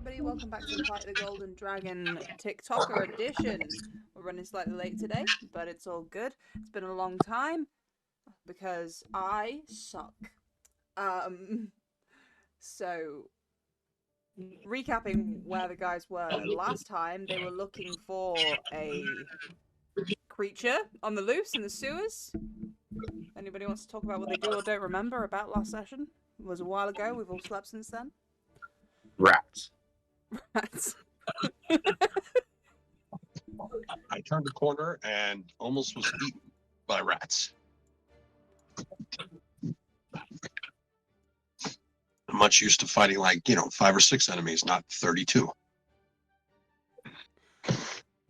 everybody, welcome back to the Fight the Golden Dragon TikToker edition. We're running slightly late today, but it's all good. It's been a long time because I suck. So recapping where the guys were last time, they were looking for a creature on the loose in the sewers. Anybody wants to talk about what they do or don't remember about last session? It was a while ago. We've all slept since then. Rats. Rats. I turned the corner and almost was eaten by rats. I'm much used to fighting 5 or 6 enemies, not 32.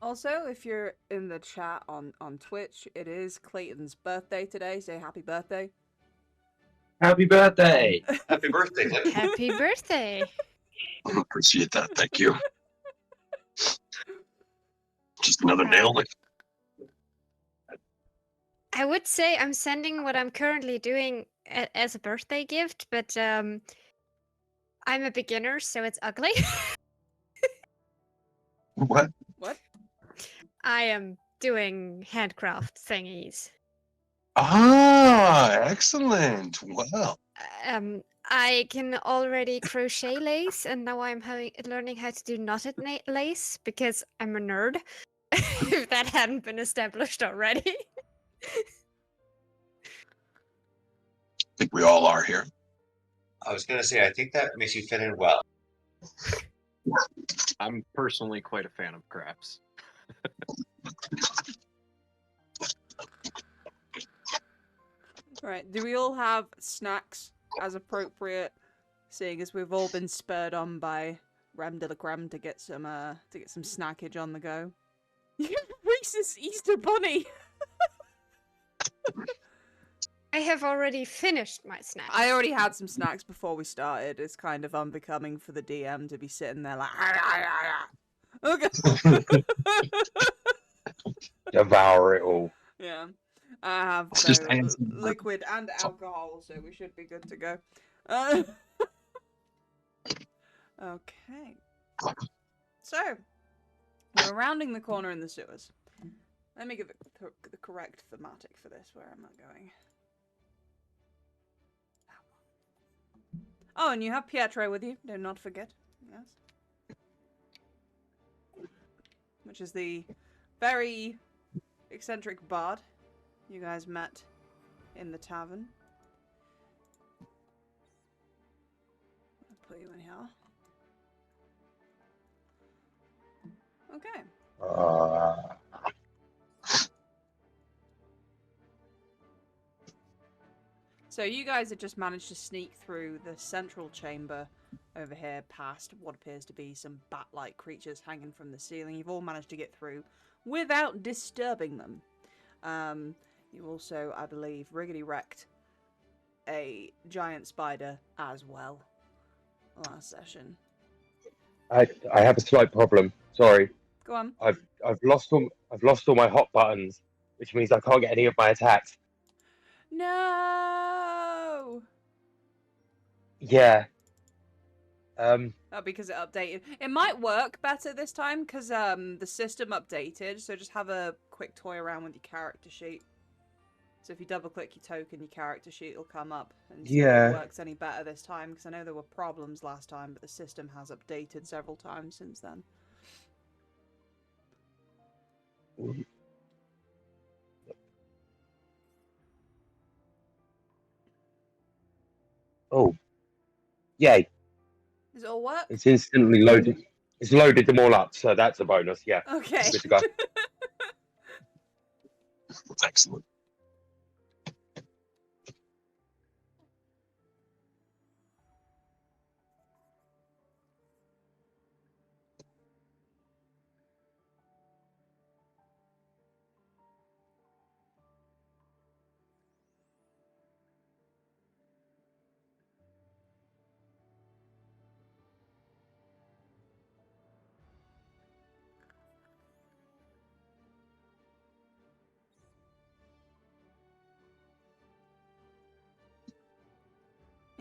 Also, if you're in the chat on Twitch, it is Clayton's birthday today. Say happy birthday. Happy birthday! Happy birthday, Clayton. Happy birthday! Appreciate that. Thank you. Just another nail. I would say I'm sending what I'm currently doing as a birthday gift, but I'm a beginner, so it's ugly. What? What? I am doing handcraft thingies. Ah, excellent. Well, I can already crochet lace, and now I'm learning how to do knotted lace because I'm a nerd. If that hadn't been established already. I think we all are here. I was going to say, I think that makes you fit in well. I'm personally quite a fan of crafts. Right. Do we all have snacks as appropriate, seeing as we've all been spurred on by Rem de la Creme to get some snackage on the go? Reese's Easter Bunny. I have already finished my snack. I already had some snacks before we started. It's kind of unbecoming for the DM to be sitting there like, okay. Devour it all. Yeah. I have It's just liquid and alcohol, so we should be good to go. Okay. So, we're rounding the corner in the sewers. Let me give it the correct thematic for this. Where am I going? Oh, and you have Pietro with you. Do not forget. Yes. Which is the very eccentric bard you guys met in the tavern. I'll put you in here. Okay. So you guys have just managed to sneak through the central chamber over here past what appears to be some bat-like creatures hanging from the ceiling. You've all managed to get through without disturbing them. You also, I believe, riggedy-wrecked a giant spider as well last session. I have a slight problem. Sorry. Go on. I've lost all my hot buttons, which means I can't get any of my attacks. No! Yeah. Oh, because it updated. It might work better this time because the system updated. So just have a quick toy around with your character sheet. So if you double click your token, your character sheet will come up and see if it works any better this time. Because I know there were problems last time, but the system has updated several times since then. Oh. Yay. Does it all work? It's instantly loaded. It's loaded them all up, so that's a bonus, yeah. Okay. Good to go. Excellent.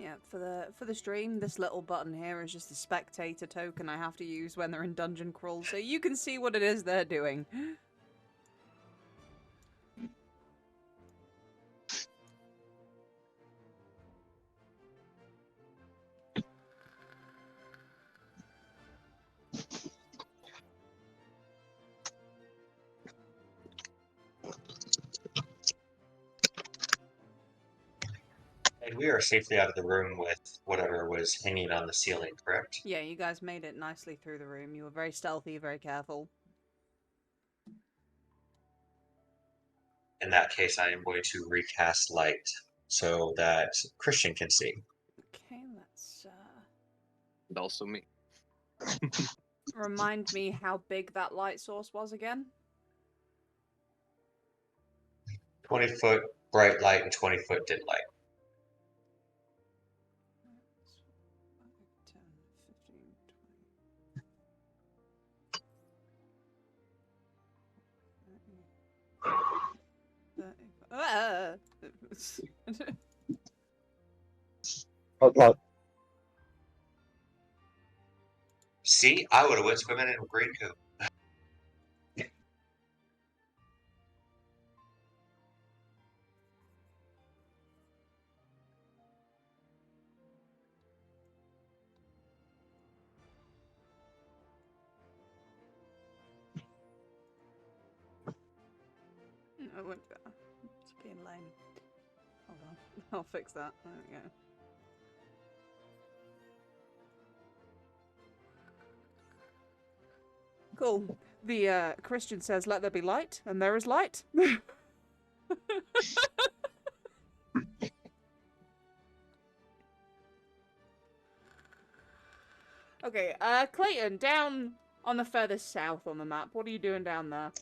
Yeah, for the stream, this little button here is just a spectator token I have to use when they're in dungeon crawl, so you can see what it is they're doing. And we are safely out of the room with whatever was hanging on the ceiling, correct? Yeah, you guys made it nicely through the room. You were very stealthy, very careful. In that case, I am going to recast light so that Christian can see. Okay, let's And also me. remind me how big that light source was again. 20-foot bright light and 20-foot dim light. 10, 15, 20. Like, See, I would have went swimming in a green coop. I won't do that. It's being lame. Hold on. I'll fix that. There we go. Cool. The Christian says, "Let there be light," and there is light. Okay, Clayton, down on the furthest south on the map. What are you doing down there?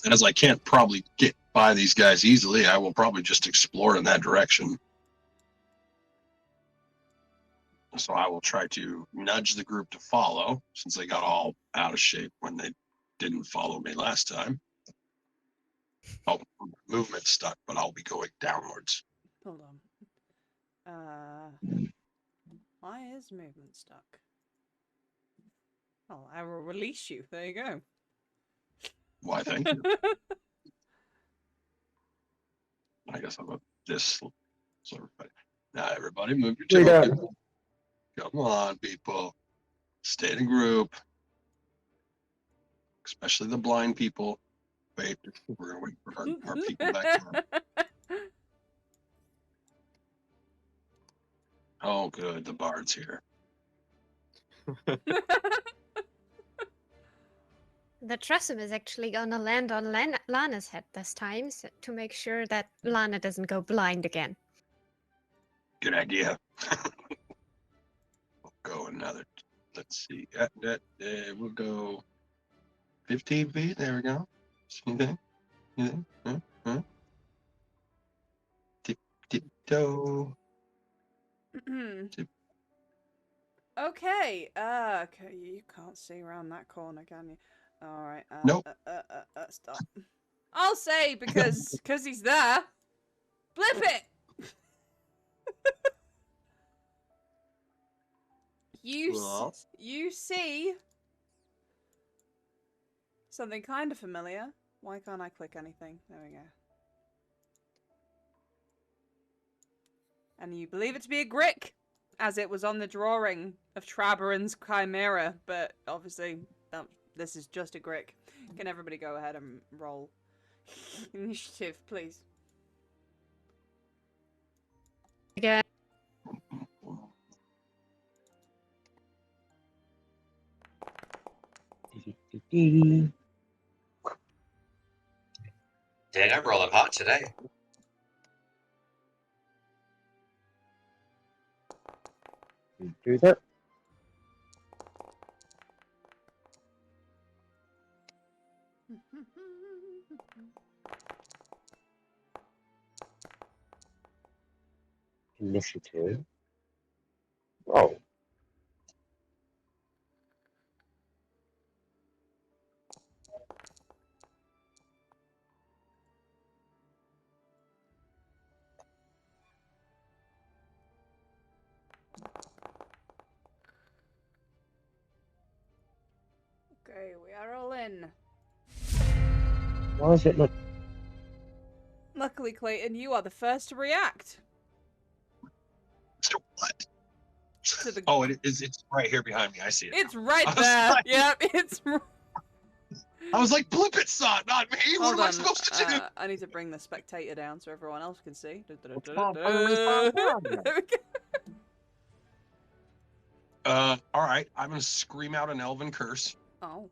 As I can't probably get by these guys easily, I will probably just explore in that direction. So I will try to nudge the group to follow, since they got all out of shape when they didn't follow me last time. Oh, movement stuck, but I'll be going downwards. Hold on. Why is movement stuck? Oh, I will release you. There you go. Why, thank you. I guess I'm this sort of. Now, everybody, move your Yeah. token. Come on, people. Stay in a group. Especially the blind people. Wait, we're gonna wait for our people back there. Oh, good. The bard's here. The Tressum is actually gonna land on Lana's head this time to make sure that Lana doesn't go blind again. Good idea. We'll go another. Let's see. We'll go 15 feet. There we go. See that? Huh? Tiptoe. Okay. Okay, you can't see around that corner, can you? All right. Nope. Stop. I'll say because he's there. Flip it. Well. You see something kind of familiar. Why can't I click anything? There we go. And you believe it to be a Grick, as it was on the drawing of Trabaran's Chimera, but obviously this is just a Grick. Can everybody go ahead and roll initiative, please? Again. Dang, I'm rolling hot today. Do that. Initiative. Oh. again. Why is it not? Luckily, Clayton, you are the first to react. So what? To the... Oh, it's right here behind me. I see it. It's right I was there. like- Yep, it's... I was like, Blip it saw it, not me. What Hold am I on. supposed to do? I need to bring the spectator down so everyone else can see. What's wrong? Put me down. There we go. All right. I'm gonna scream out an elven curse, Oh.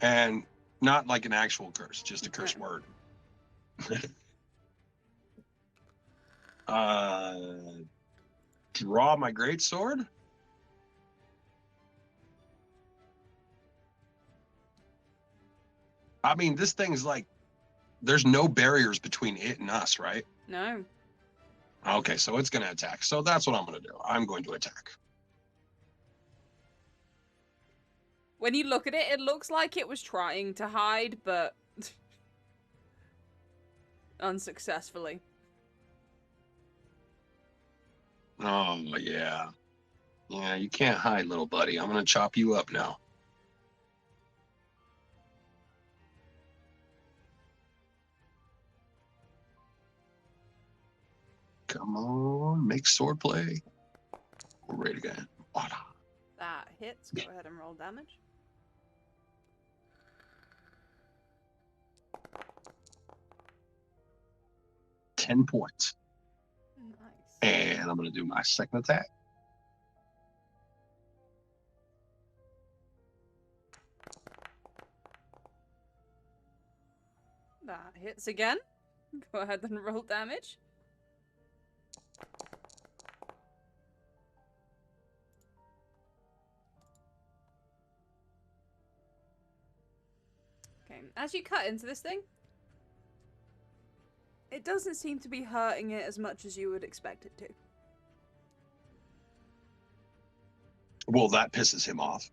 and not like an actual curse, just a curse Okay. word. Draw my greatsword. I mean, this thing's like, there's no barriers between it and us, right? No. Okay, so it's gonna attack. So that's what I'm gonna do. I'm going to attack. When you look at it, it looks like it was trying to hide, but unsuccessfully. Oh yeah, yeah. You can't hide, little buddy. I'm gonna chop you up now. Come on, make sword play. We're ready to go. Voila. That hits. Go ahead and roll damage. $10 points. Nice. And I'm gonna do my second attack. That hits again. Go ahead and roll damage. Okay, as you cut into this thing, it doesn't seem to be hurting it as much as you would expect it to. Well, that pisses him off.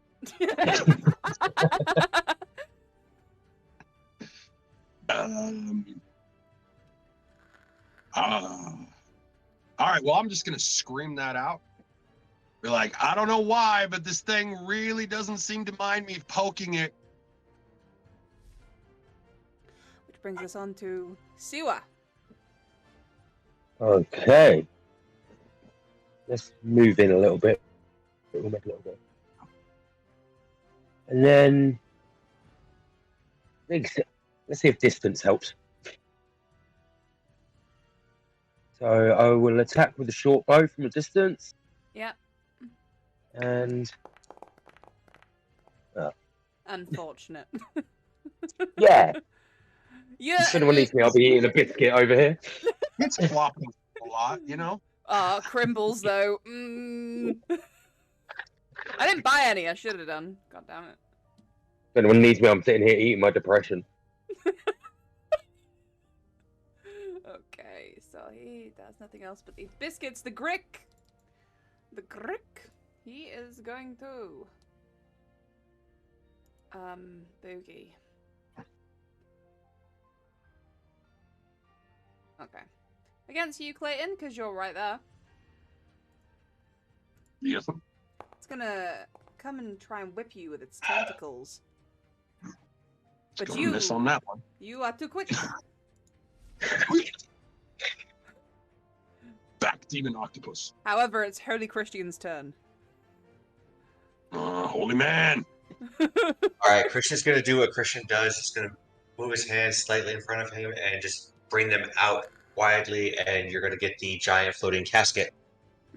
All right, well, I'm just gonna scream that out. Be like, I don't know why, but this thing really doesn't seem to mind me poking it. Which brings us on to Siwa. Okay. Let's move in a little bit. We'll make a little bit. And then let's see if distance helps. So I will attack with a short bow from a distance. Yep. And Unfortunate. yeah, Yeah. if anyone needs me, I'll be eating a biscuit over here. It's flopping a lot, you know? Ah, Crimbles though. I didn't buy any. I should have done. God damn it. If anyone needs me, I'm sitting here eating my depression. Okay, so he does nothing else but eat biscuits. The Grick. He is going to boogie. Okay. Against you, Clayton, because you're right there. Yes. It's gonna come and try and whip you with its tentacles. But Gonna you miss on that one. You are too quick. Back, demon octopus. However, it's Holy Christian's turn. Holy man. All right, Christian's gonna do what Christian does. He's gonna move his hands slightly in front of him and just bring them out widely, and you're gonna get the giant floating casket.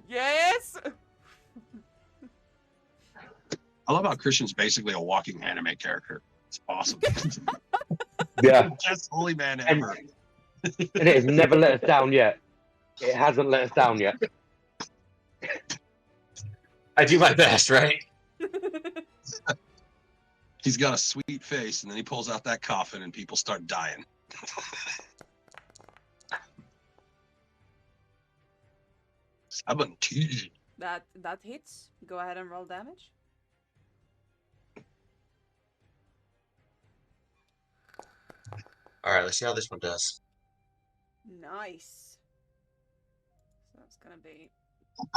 Yes. I love how Christian's basically a walking anime character. It's awesome. Yeah, Best holy man ever. and it has never let us down yet. It hasn't let us down yet. I do my best, right? He's got a sweet face, and then he pulls out that coffin, and people start dying. 17. That hits. Go ahead and roll damage. All right, let's see how this one does. Nice. So that's gonna be. What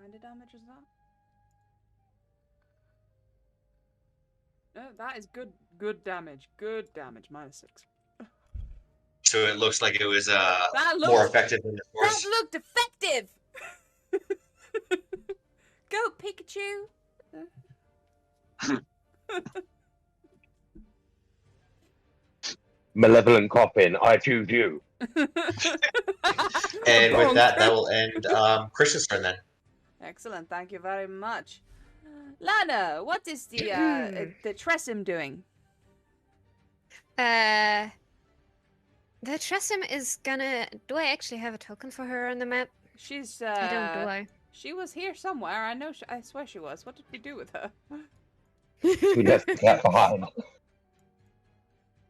kind of damage is that? That is good. Good damage. Good damage. -6. So it looks like it was That looked more effective than the force. That looked effective. Go Pikachu. Malevolent Coppin, I choose you. And with that, that will end Christian's turn then. Excellent. Thank you very much. Lana, what is the Tressim doing? The Tressim is gonna. Do I actually have a token for her on the map? She's I don't, do I? She was here somewhere. I know. I swear she was. What did we do with her? We left that behind.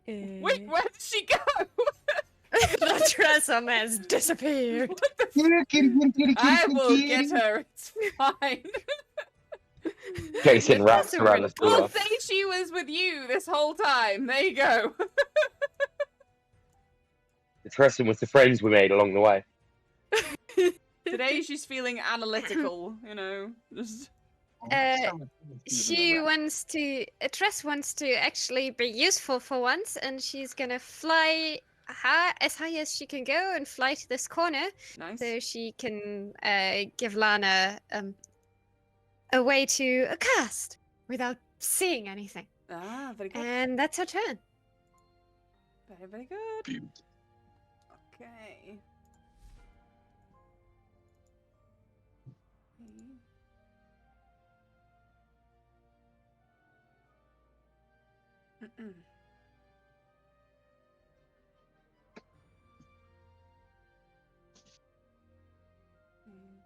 Wait, where did she go? The Tressim has disappeared. What the I will get her. It's fine. Jason wraps That's around the We'll store. say she was with you this whole time. There you go. The Tresson was the friends we made along the way. Today she's feeling analytical, you know. Just She wants to. Tress wants to actually be useful for once, and she's gonna fly as high as she can go and fly to this corner, nice. so she can give Lana a way to cast without seeing anything. Ah, very good. And that's her turn. Very, very good. Beautiful. Okay.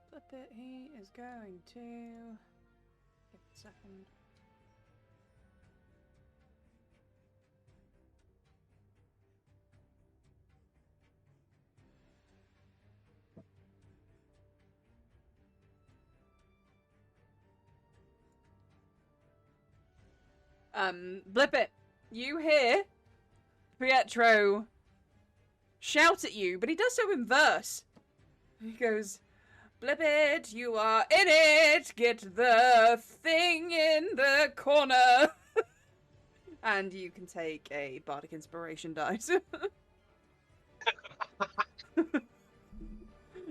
Flip it. He is going to. Give it a second. Blip it. You hear Pietro shout at you, but he does so in verse. He goes, Blip it, you are in it, get the thing in the corner. And you can take a bardic inspiration dice.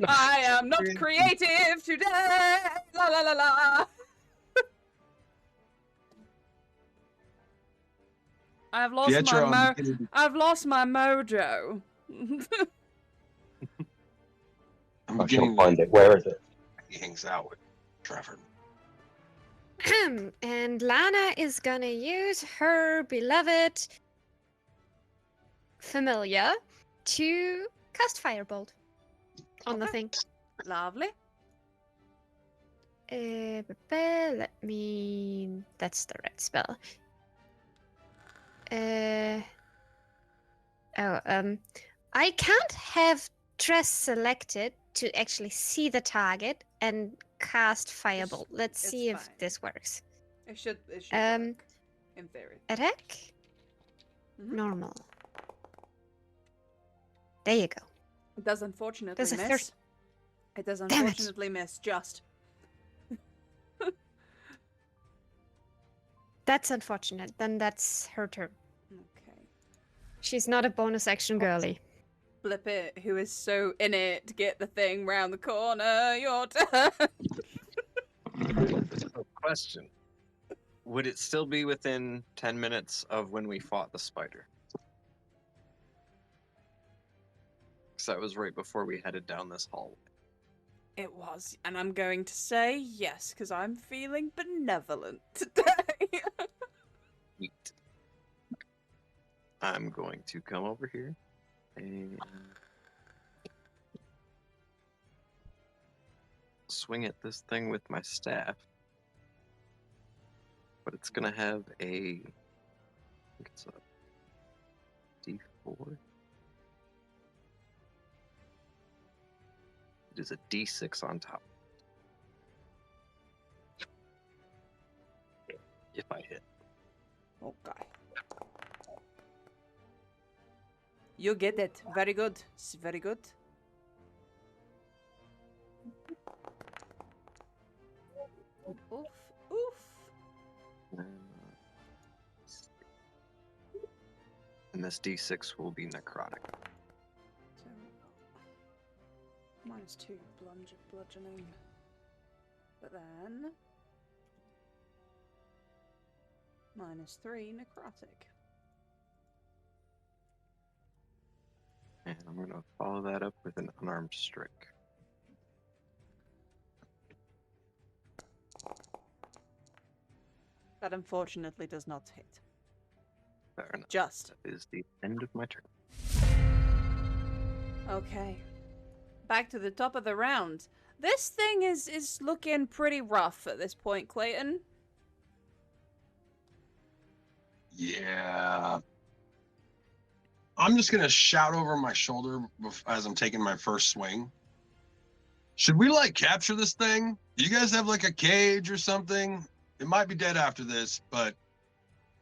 I am not creative today. La la la la. I've lost Pietro, my I've lost my mojo. I'm I shall beginning find it. Where is it? he hangs out with Trevor. And Lana is gonna use her beloved familiar to cast Firebolt on the thing. Lovely. Let me. That's the red spell. I can't have Tress selected to actually see the target and cast Firebolt. Let's It's see if fine. this works. It should work, in theory. Attack. Mhm. Normal. There you go. It does unfortunately There's a miss. It does it. unfortunately miss, just. That's unfortunate. Then that's her turn. Okay. She's not a bonus action girly. Blip it, who is so in it to get the thing round the corner, your turn. Question. Would it still be within 10 minutes of when we fought the spider? Because that was right before we headed down this hallway. It was, and I'm going to say yes, because I'm feeling benevolent today. Sweet. I'm going to come over here and swing at this thing with my staff. But it's gonna have a, I think it's a D4. It is a D6 on top. If I hit. Okay. You get it. Very good. Very good. Oof. Oof. and this d6 will be necrotic. So, -2 bludgeoning. But then -3 necrotic. And I'm going to follow that up with an unarmed strike. That unfortunately does not hit. Fair enough. Just. That is the end of my turn. Okay. Back to the top of the round. This thing is looking pretty rough at this point, Clayton. Yeah. I'm just going to shout over my shoulder as I'm taking my first swing. Should we, like, capture this thing? Do you guys have, like, a cage or something? It might be dead after this, but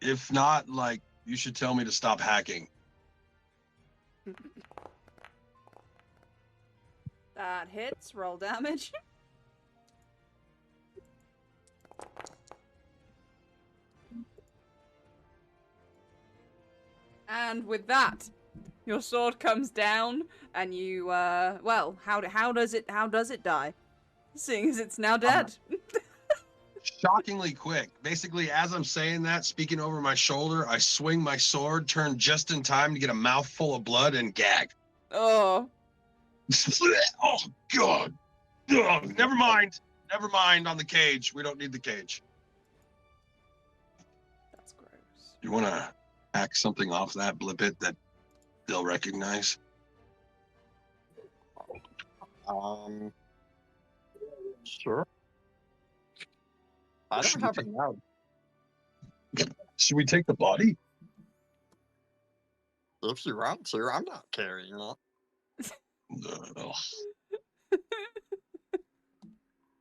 if not, like, you should tell me to stop hacking. That hits. Roll damage. And with that, your sword comes down, and you well, how does it die? Seeing as it's now dead. Shockingly quick. Basically, as I'm saying that, speaking over my shoulder, I swing my sword, turn just in time to get a mouthful of blood and gag. Oh. Oh, God. Oh, never mind. Never mind on the cage. We don't need the cage. That's gross. You want to hack something off that blip that they'll recognize? Sure. I don't have it now. Should we take the body? If you want to, I'm not carrying it. No.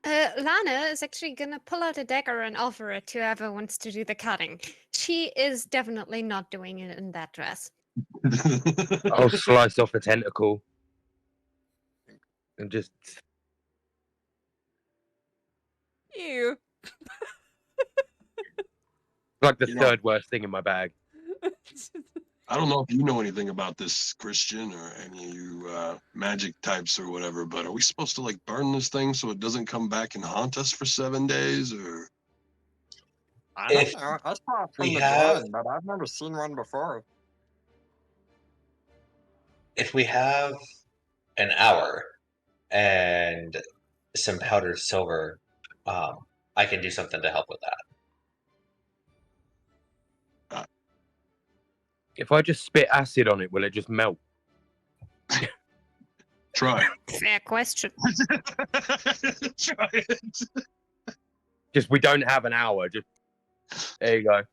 Lana is actually gonna pull out a dagger and offer it to whoever wants to do the cutting. She is definitely not doing it in that dress. I'll slice off a tentacle and just. Ew. Like the You know- third worst thing in my bag. I don't know if you know anything about this, Christian, or any of you magic types or whatever, but are we supposed to, like, burn this thing so it doesn't come back and haunt us for 7 days, or? I don't If know. I saw it from we the have- drawing, but I've never seen one before. If we have an hour and some powdered silver, I can do something to help with that. If I just spit acid on it, will it just melt? Try. Fair question. Try it. Just we don't have an hour. Just there you go.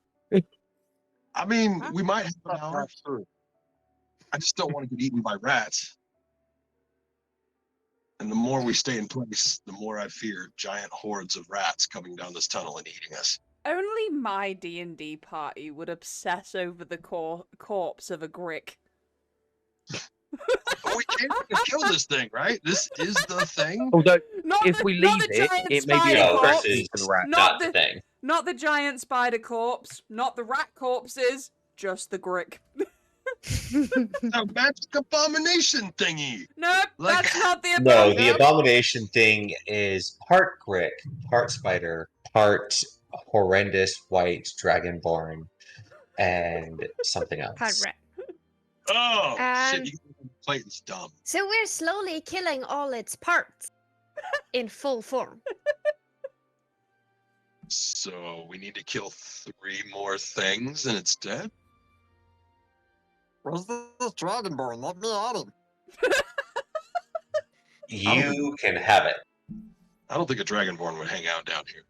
I mean, we might have an That's hour. not true. I just don't want to get eaten by rats. And the more we stay in place, the more I fear giant hordes of rats coming down this tunnel and eating us. Only my D&D party would obsess over the corpse of a Grick. But we can't kill this thing, right? This is the thing. Although Not if the, we not leave the it, giant it may be spider a No, corpse. this threat is to the rat. Not not the- the thing. Not the giant spider corpse. Not the rat corpses. Just the Grick. A magic abomination thingy. Nope, Like- that's not the No, abomination. the abomination thing is part Grick, part spider, part horrendous white dragonborn, and something else. Part rat. Oh, shit. Um, You Clayton's dumb. So we're slowly killing all its parts in full form. So we need to kill 3 more things and it's dead? Where's this dragonborn? Let me at him. You can have it. I don't think a dragonborn would hang out down here.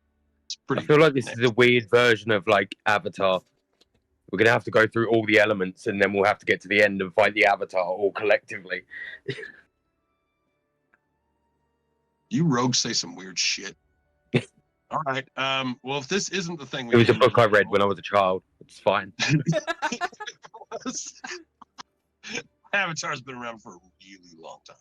It's I pretty. feel like this is a weird version of like Avatar. We're gonna have to go through all the elements, and then we'll have to get to the end and fight the Avatar all collectively. You rogues say some weird shit. All right. Well, if this isn't the thing, It was a book I read when I was a child. It's fine. Avatar's been around for a really long time.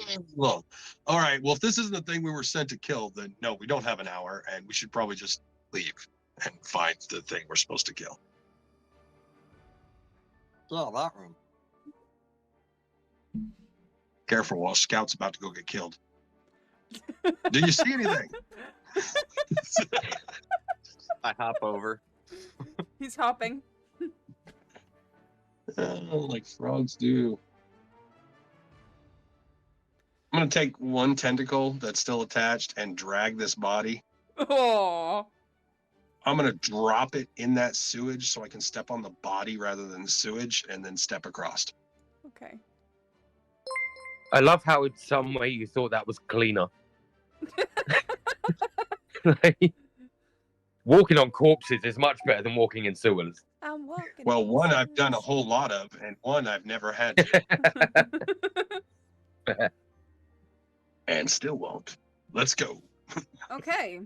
Really long. All right. Well, if this isn't the thing we were sent to kill, then no, we don't have an hour, and we should probably just leave and find the thing we're supposed to kill. Yeah, that room. Careful, while Scout's about to go get killed. Do you see anything? I hop over. He's hopping. Like frogs do. I'm gonna take one tentacle that's still attached and drag this body. Oh. I'm gonna drop it in that sewage so I can step on the body rather than the sewage and then step across. Okay. I love how in some way you thought that was cleaner. Like, walking on corpses is much better than walking in sewers. I'm walking. Well, on one I've done a sewage. whole lot of, and one I've never had to, and still won't. Let's go. Okay.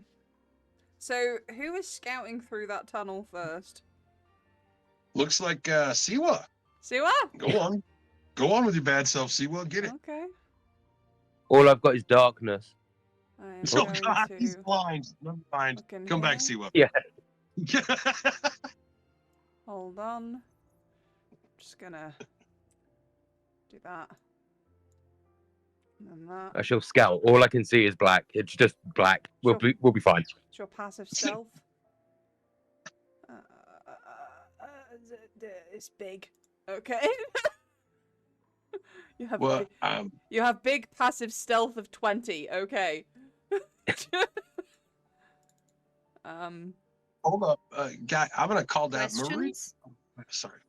So, who is scouting through that tunnel first? Looks like Siwa. Siwa? Go on. Go on with your bad self, Siwa. Get it. Okay. All I've got is darkness. I am Oh going God, to he's blind. Never mind. look in Come back, here. Siwa. Yeah. Hold on. Just gonna do that. And that. I shall scout. All I can see is black. It's just black. We'll Sure. be fine. It's your passive stealth. It's big. Okay. you have Well, you have big passive stealth of 20. Okay. hold up, guy. I'm gonna call down Marie. Questions? Sorry,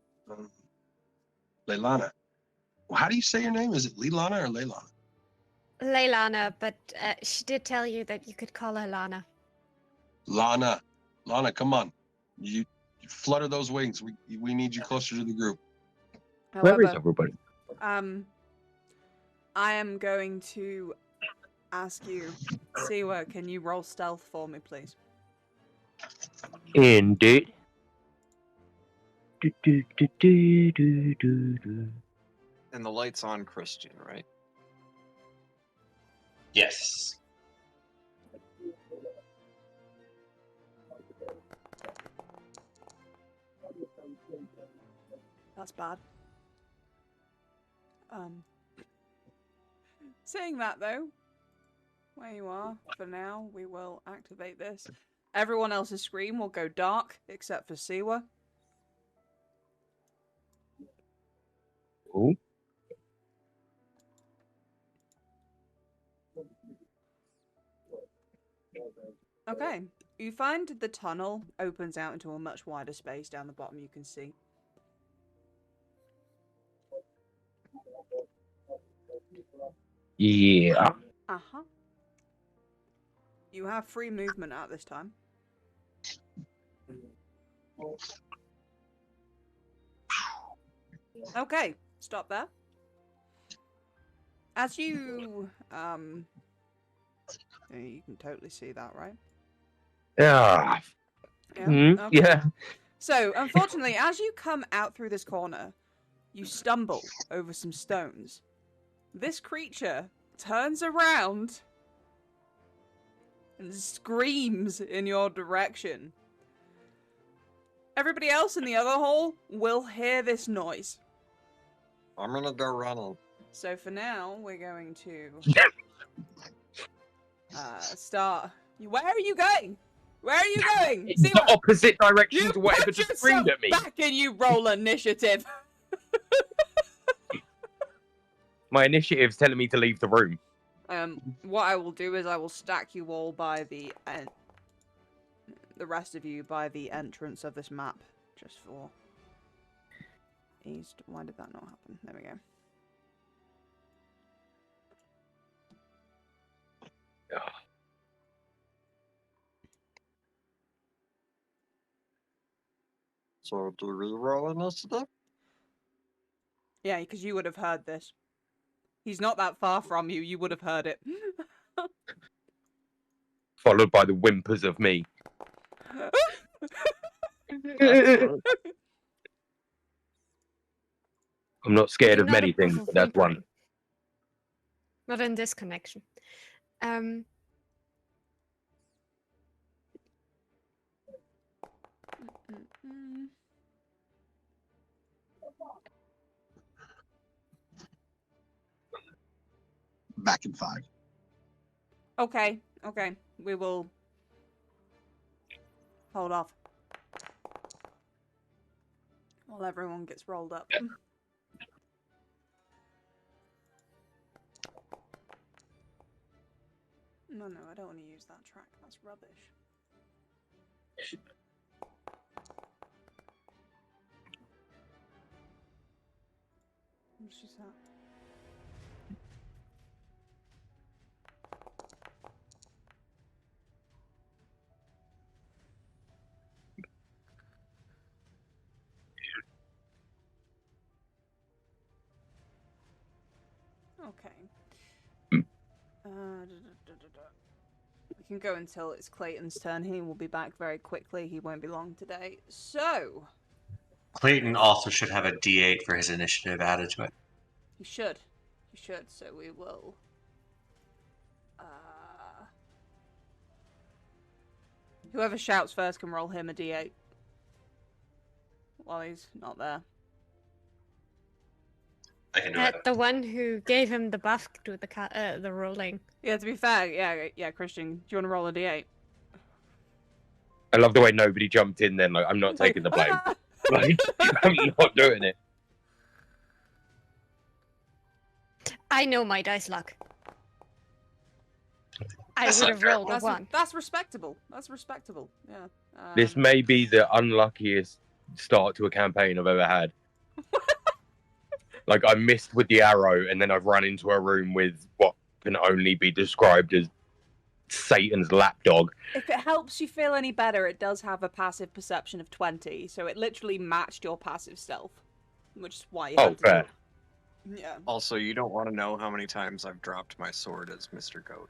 Leilana. Well, how do you say your name? Is it Leilana or Leilana? Leilana, but she did tell you that you could call her Lana. Lana, come on. You flutter those wings. We need you closer to the group. Where is However, everybody? I am going to ask you, Siwa, can you roll stealth for me, please? Indeed. Do, do, do, do, do, do, do. And the light's on Christian, right? Yes. That's bad. Saying that though, where you are, for now, we will activate this. Everyone else's screen will go dark, except for Siwa. Ooh. Okay, you find the tunnel opens out into a much wider space down the bottom you can see. Yeah. Uh-huh. You have free movement at this time. Okay, stop there. As you, you can totally see that, right? Yeah. Yeah. Mm, Okay. yeah. So, unfortunately, as you come out through this corner, you stumble over some stones. This creature turns around and screams in your direction. Everybody else in the other hall will hear this noise. I'm gonna go running. So for now, we're going to start. Where are you going? Where are you going? In the opposite direction You to whatever put just yourself screamed at me. back and you roll initiative. My initiative's telling me to leave the room. What I will do is I will stack you all by the rest of you by the entrance of this map, just for ease. Why did that not happen? There we go. So do we roll initiative? Yeah, because you would have heard this. He's not that far from you. You would have heard it. Followed by the whimpers of me. Excellent. I'm not scared of Not many approve things, of but that's one. whimpering. Not in this connection. back in 5. Okay, okay. We will hold off while everyone gets rolled up. No, I don't want to use that track. That's rubbish. What's just that? Okay. We can go until it's Clayton's turn. He will be back very quickly. He won't be long today. So, Clayton also should have a D8 for his initiative added to it. he should. He should. So we will. Whoever shouts first can roll him a D8 while he's not there. I can do it. The one who gave him the buff to the rolling. Yeah, to be fair, yeah, Christian, do you want to roll a D8? I love the way nobody jumped in then. Like, I'm not taking the blame. Like, I'm not doing it. I know my dice luck. I That's would not have rolled a That's, 1. that's respectable. That's respectable. Yeah. This may be the unluckiest start to a campaign I've ever had. Like, I missed with the arrow, and then I've run into a room with what can only be described as Satan's lapdog. If it helps you feel any better, it does have a passive perception of 20, so it literally matched your passive stealth, which is why you Oh, had to fair. do it. Yeah. Also, you don't want to know how many times I've dropped my sword as Mr. Goat.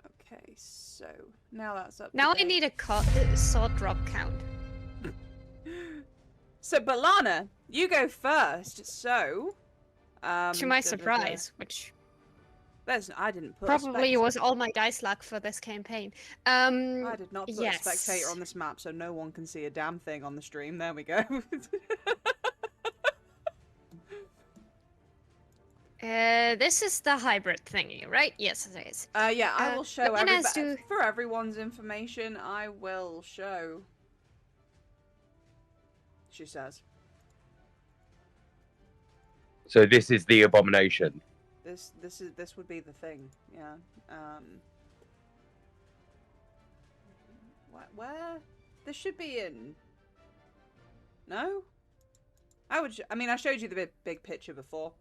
Okay, so now that's up. Now to I date. need a sword drop count. So, but Lana, you go first. So, To my surprise, which I didn't put. probably was all my dice luck for this campaign. I did not put yes. a spectator on this map, so no one can see a damn thing on the stream. There we go. This is the hybrid thingy, right? Yes, it is. Yeah, I will show one has everybody. to- For everyone's information, I will show. She says, So this is the abomination. "This would be the thing." Yeah. Where? This should be in. No. I mean, I showed you the big picture before.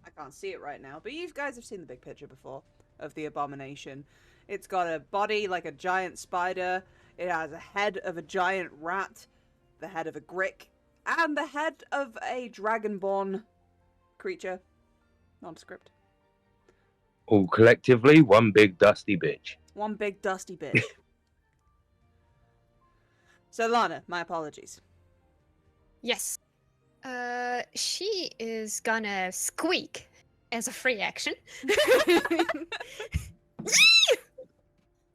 I can't see it right now, but you guys have seen the big picture before of the abomination. It's got a body like a giant spider. It has a head of a giant rat, the head of a grick, and the head of a dragonborn creature. Nondescript. All collectively, one big dusty bitch. One big dusty bitch. So, Lana, my apologies. Yes. She is gonna squeak as a free action.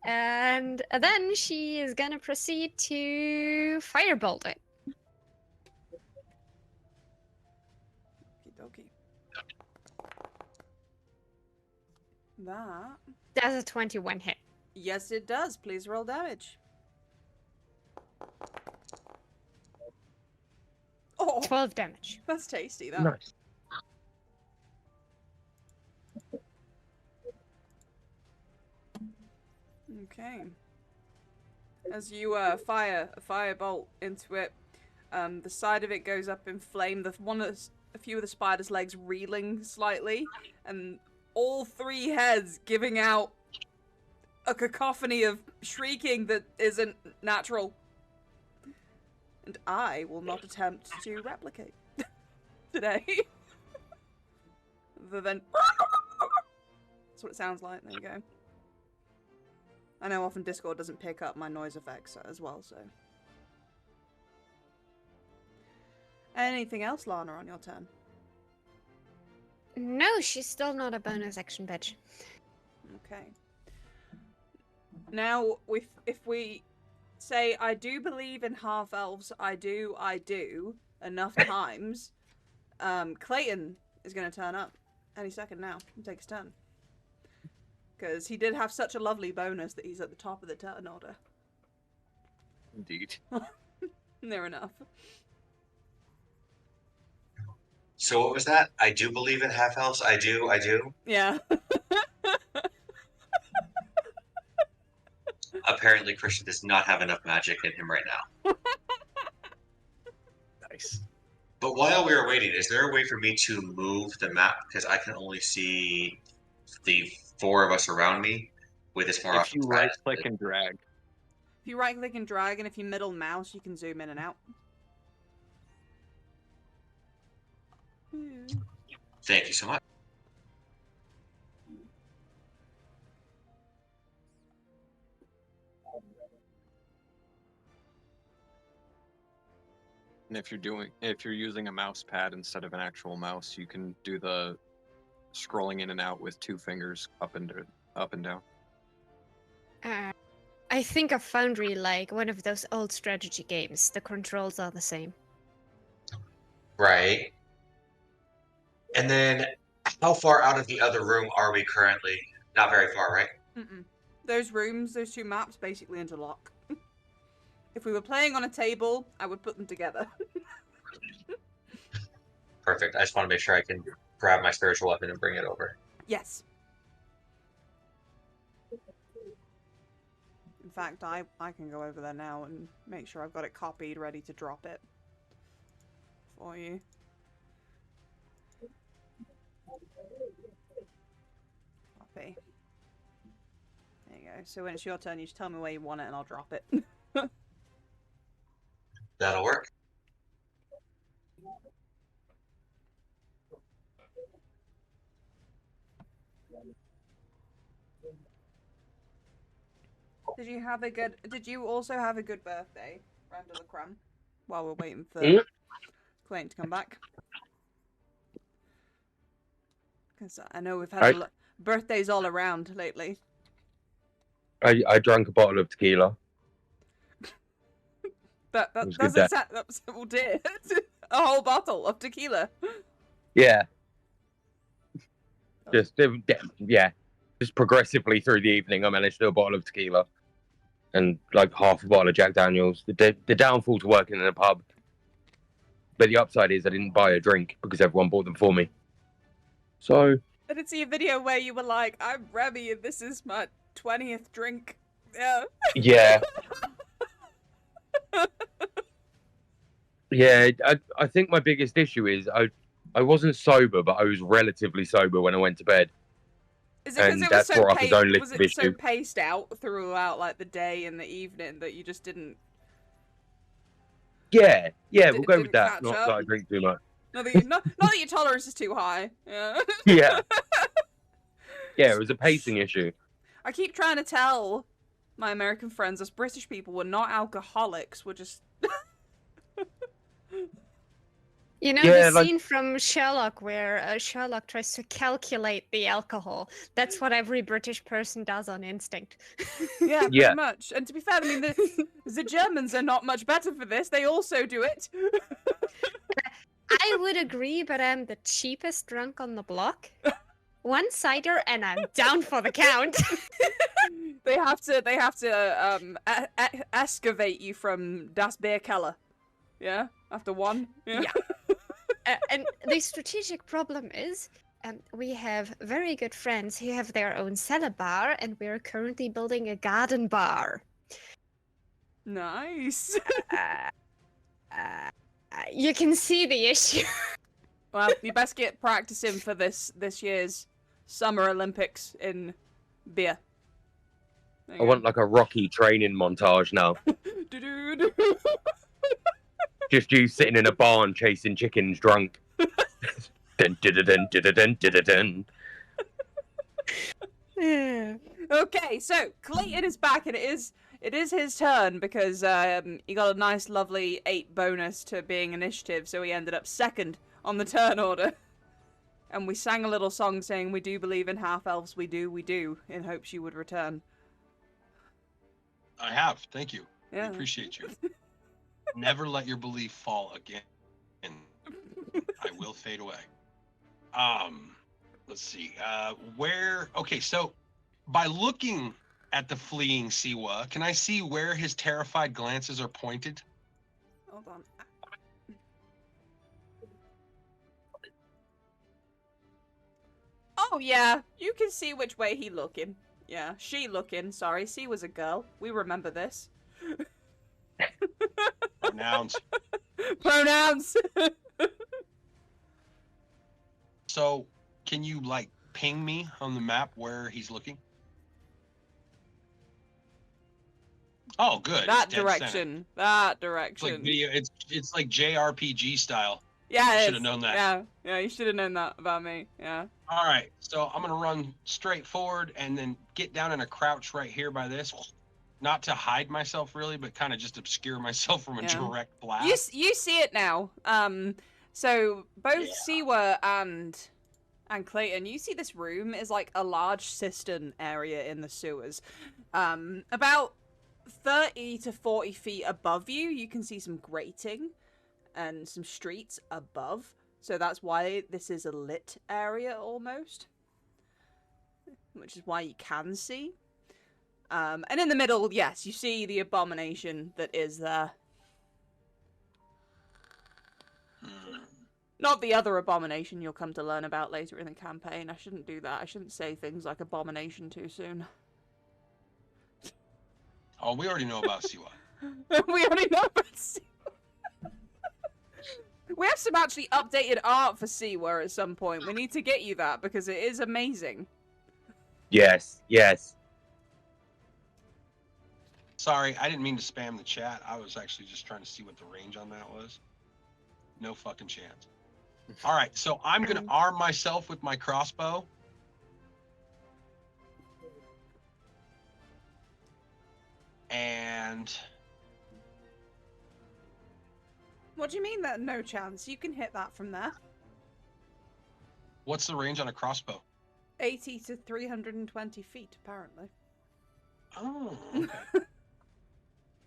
And then she is gonna proceed to firebolt it. Okie dokie. That. That's a 21 hit. Yes, it does. Please roll damage. Oh, 12 damage. that's tasty. That. Nice. Okay. As you fire a firebolt into it, the side of it goes up in flame. A few of the spider's legs reeling slightly, and all three heads giving out a cacophony of shrieking that isn't natural. And I will not attempt to replicate today. Other than that's what it sounds like. There you go. I know often Discord doesn't pick up my noise effects as well, so. Anything else, Lana, on your turn? No, she's still not a bonus action bitch. Okay. Now, if we say, I do believe in half-elves, I do, enough times, Clayton is going to turn up any second now and take his turn. Because he did have such a lovely bonus that he's at the top of the turn order. Indeed. Near enough. So what was that? I do believe in half elves. I do. Yeah. Apparently, Christian does not have enough magic in him right now. Nice. But while we were waiting, is there a way for me to move the map? Because I can only see the 4 of us around me with this more If options. you right click and drag. If you right click and drag, and if you middle mouse, you can zoom in and out. Thank you so much. And if you're using a mouse pad instead of an actual mouse, you can do the scrolling in and out with 2 fingers up and down. I think of Foundry like one of those old strategy games. The controls are the same. Right. And then, how far out of the other room are we currently? Not very far, right? Mm-mm. Those rooms, those 2 maps, basically interlock. If we were playing on a table, I would put them together. Perfect. I just want to make sure I can grab my spiritual weapon and bring it over. Yes. In fact, I can go over there now and make sure I've got it copied, ready to drop it for you. Copy. There you go. So when it's your turn, you just tell me where you want it and I'll drop it. That'll work. Did you also have a good birthday, Randall the Crumb? While we're waiting for Clayton to come back. Because I know we've had birthdays all around lately. I drank a bottle of tequila. That was good, doesn't sound... Oh dear. A whole bottle of tequila. Yeah. Just progressively through the evening, I managed to do a bottle of tequila and like half a bottle of Jack Daniels. The downfall to working in a pub, but the upside is I didn't buy a drink because everyone bought them for me. So I did see a video where you were like, "I'm Remy and this is my 20th drink." Yeah. Yeah. Yeah, I think my biggest issue is I wasn't sober, but I was relatively sober when I went to bed. Is it because was it so paced out throughout like the day and the evening that you just didn't? Yeah, we'll go with that. Not that I drink too much. Not that your tolerance is too high. Yeah. Yeah. Yeah, it was a pacing issue. I keep trying to tell my American friends us British people we're not alcoholics. We're just. You know the scene from Sherlock where Sherlock tries to calculate the alcohol. That's what every British person does on instinct. Yeah, pretty much. And to be fair, I mean, the Germans are not much better for this. They also do it. I would agree, but I'm the cheapest drunk on the block. 1 cider and I'm down for the count. They have to excavate you from Das Bierkeller. Yeah, after 1. Yeah. And the strategic problem is, we have very good friends who have their own cellar bar, and we're currently building a garden bar. Nice. You can see the issue. Well, you best get practicing for this year's Summer Olympics in beer. I want like a Rocky training montage now. Just you sitting in a barn chasing chickens drunk. Dun, dun, dun, dun, dun, dun, dun, dun. Okay, so Clayton is back, and it is his turn because he got a nice, lovely 8 bonus to being initiative, so he ended up 2nd on the turn order. And we sang a little song saying, "We do believe in half elves, we do," in hopes you would return. I have, thank you. We Yeah. appreciate you. Never let your belief fall again. I will fade away. Let's see. Okay, so by looking at the fleeing Siwa, can I see where his terrified glances are pointed? Hold on. Oh yeah, you can see which way he looking. Yeah, she looking. Sorry, C was a girl. We remember this. Pronouns. Pronouns. So, can you like ping me on the map where he's looking? Oh, good. That It's dead direction. center. That It's direction. like video. It's like JRPG style. Yeah, I it should have is. known that. Yeah, you should have known that about me. Yeah. All right, so I'm gonna run straight forward and then get down in a crouch right here by this, not to hide myself really, but kind of just obscure myself from a Yeah. direct blast. You see it now. So both Siwa and Clayton, you see this room is like a large cistern area in the sewers. About 30 to 40 feet above you, you can see some grating and some streets above. So that's why this is a lit area almost. Which is why you can see. And in the middle, yes, you see the abomination that is there. Not the other abomination you'll come to learn about later in the campaign. I shouldn't do that. I shouldn't say things like abomination too soon. Oh, we already know about Siwa. We already know about Siwa. We have some actually updated art for Siwa at some point. We need to get you that because it is amazing. Yes, yes. Sorry, I didn't mean to spam the chat. I was actually just trying to see what the range on that was. No fucking chance. All right, so I'm gonna arm myself with my crossbow. And What do you mean that no chance? You can hit that from there. what's the range on a crossbow? 80 to 320 feet, apparently. Oh, okay.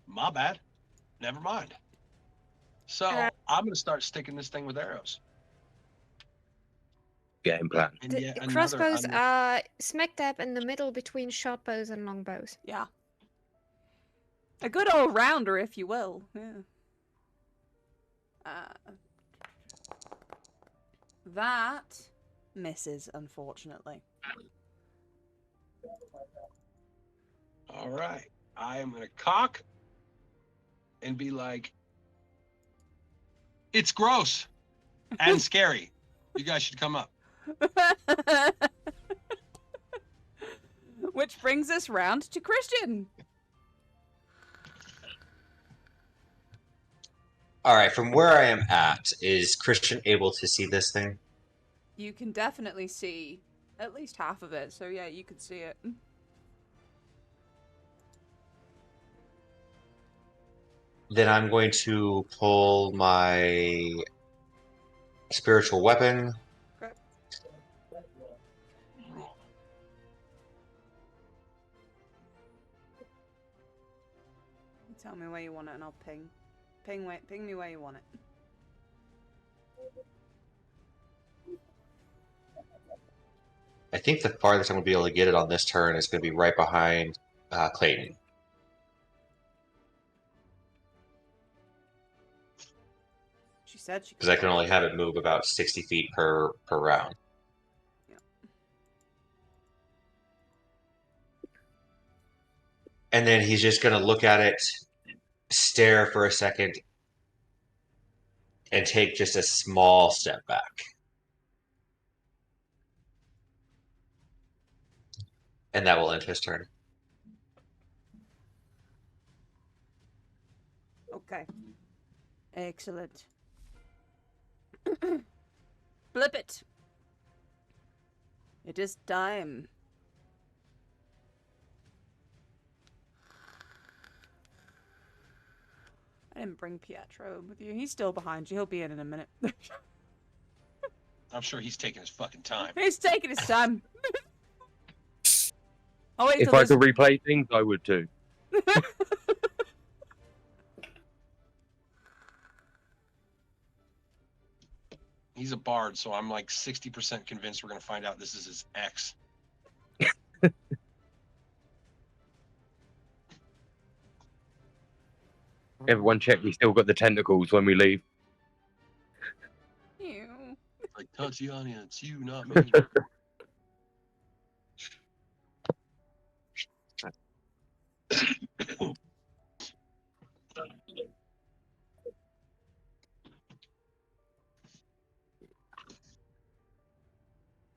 My bad. Never mind. So I'm gonna start sticking this thing with arrows. Game plan. And The yet another crossbows un- are smack dab in the middle between short bows and long bows. Yeah. A good all-rounder, if you will. Yeah. That misses, unfortunately. All right. I am gonna cock and be like, it's gross and scary. You guys should come up. Which brings us round to Christian. All right, from where I am at, is Christian able to see this thing? You can definitely see at least half of it, so yeah, you could see it. Then I'm going to pull my spiritual weapon. Okay. Tell me where you want it and I'll ping. Ping me where you want it. I think the farthest I'm going to be able to get it on this turn is going to be right behind Clayton. She said she Because I can only have it move about 60 feet per round. Yeah. And then he's just going to look at it, stare for a second, and take just a small step back. And that will end his turn. Okay. Excellent. Flip it. It is time. I didn't bring Pietro with you. He's still behind you. He'll be in a minute. I'm sure he's taking his fucking time. He's taking his time. I'll wait If till I this... could replay things, I would too. He's a bard, so I'm like 60% convinced we're gonna find out this is his ex. Everyone check, we still got the tentacles when we leave. Ew. Like, Tatiana, it's you, not me.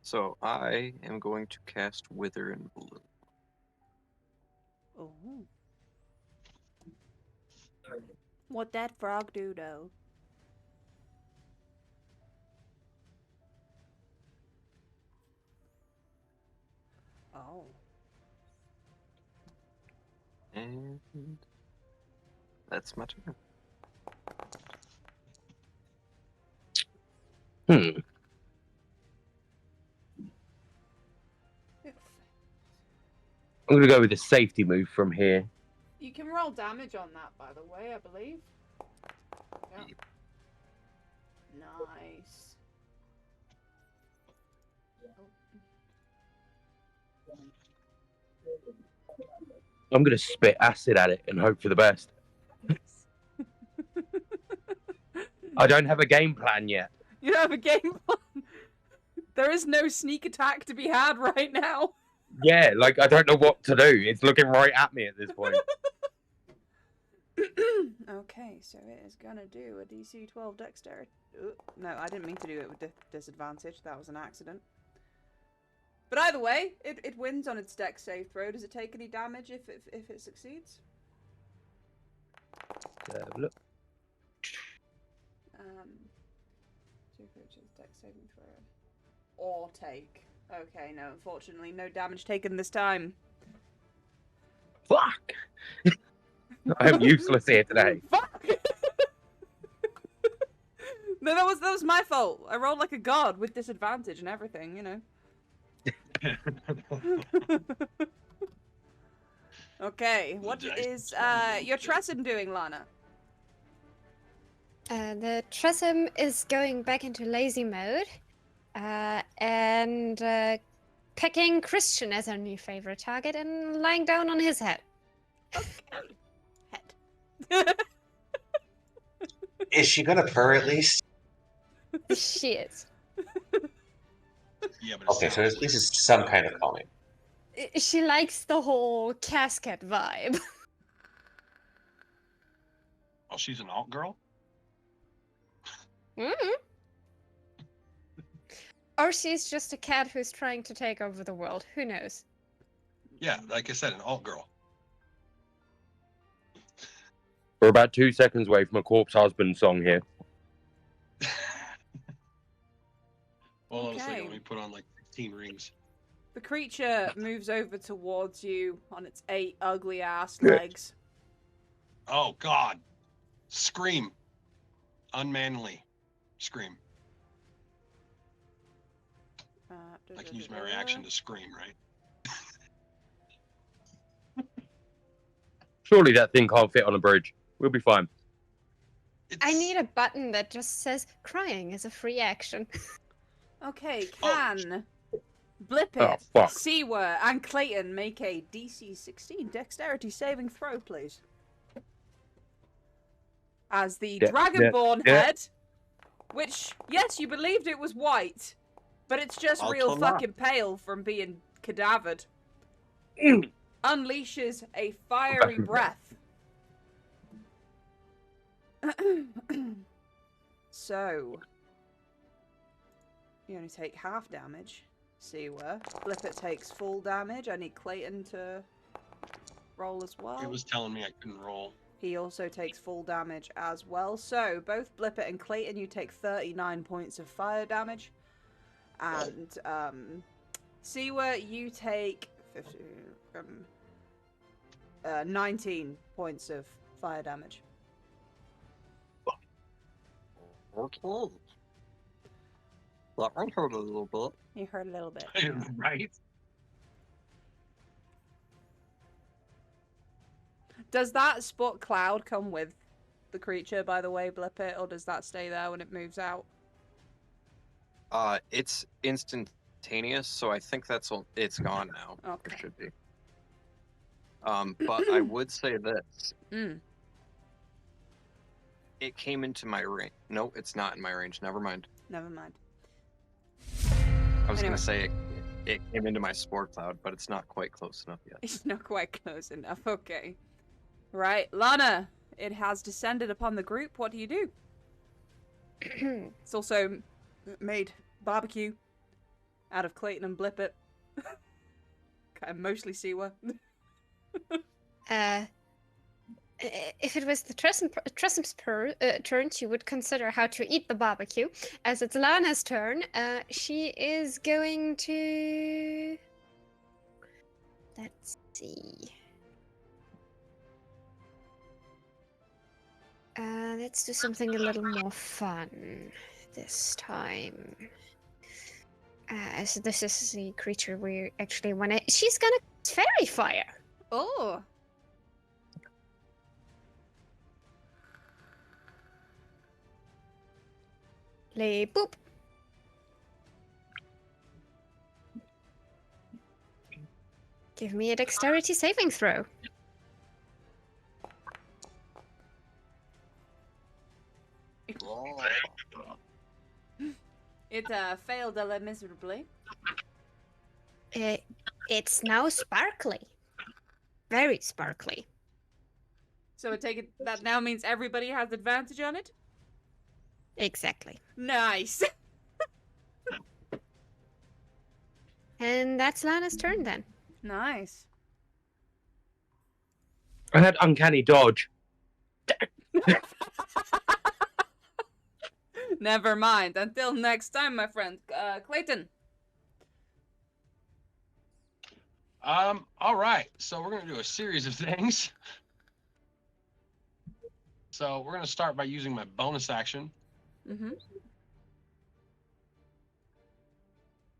So I am going to cast Wither in Blue. Oh. What that frog do, though? Oh. And that's my turn. Hmm. I'm gonna go with a safety move from here. You can roll damage on that, by the way, I believe. Yeah. Nice. I'm gonna spit acid at it and hope for the best. I don't have a game plan yet. You don't have a game plan. There is no sneak attack to be had right now. Yeah, like I don't know what to do. It's looking right at me at this point. Okay, so it is gonna do a DC 12 dexterity. No, I didn't mean to do it with disadvantage. That was an accident. But either way, it wins on its dex save throw. Does it take any damage if it succeeds? Look. Two creatures dex saving throw. Or take. Okay, no, unfortunately, no damage taken this time. Fuck! I'm useless here today. Fuck! No, that was my fault. I rolled like a god with disadvantage and everything, you know. Okay, what is your Tressum doing, Lana? The Tressum is going back into lazy mode, and picking Christian as our new favorite target and lying down on his head. Okay. Head. Is she gonna purr at least? She is. Yeah, but Okay, so at least it's some kind of calming. She likes the whole casket vibe. Oh, she's an alt girl? Or she's just a cat who's trying to take over the world. Who knows? Yeah, like I said, an alt girl. We're about 2 seconds away from a corpse husband song here. Hold on a second, Okay. let me put on like 16 rings. The creature moves over towards you on its 8 ugly ass legs. Oh God! Scream! Unmanly. Scream. I can use my reaction to scream, right? Surely that thing can't fit on a bridge. We'll be fine. I need a button that just says crying is a free action. Okay, Oh. can Blip Oh, It, fuck. Seawer, and Clayton make a DC 16 dexterity saving throw, please? As the Dragonborn head, which, yes, you believed it was white, but it's just I'll real tell that. fucking pale from being cadavered, unleashes a fiery Back in breath. So, you only take half damage. Seawer. Blip It takes full damage. I need Clayton to roll as well. It was telling me I couldn't roll. He also takes full damage as well. So, both Blip It and Clayton, you take 39 points of fire damage. And, Seawer, you take 19 points of fire damage. Okay. That one hurt a little bit. You hurt a little bit. Right? Does that spot cloud come with the creature, by the way, Blip It, or does that stay there when it moves out? It's instantaneous, so I think it's gone now. Okay. It should be. But I would say this. Mm. It came into my range. No, it's not in my range. Never mind. Never mind. I was Anyway. gonna say it came into my spore cloud, but it's not quite close enough yet. It's not quite close enough. Okay. Right, Lana. It has descended upon the group. What do you do? It's also made barbecue out of Clayton and Blippet. Kind of mostly Siwa. If it was the Tressum's turn, she would consider how to eat the barbecue. As it's Lana's turn, she is going to... Let's see. Let's do something a little more fun this time. So this is the creature we actually want to... She's gonna fairy fire. Oh. Lay boop. Give me a dexterity saving throw. It failed miserably. It's now sparkly. Very sparkly. So I take it that now means everybody has advantage on it? Exactly. Nice. And that's Lana's turn then. Nice. I had uncanny dodge. Never mind. Until next time, my friend. Clayton. All right. So we're gonna do a series of things. So we're gonna start by using my bonus action. Mm-hmm.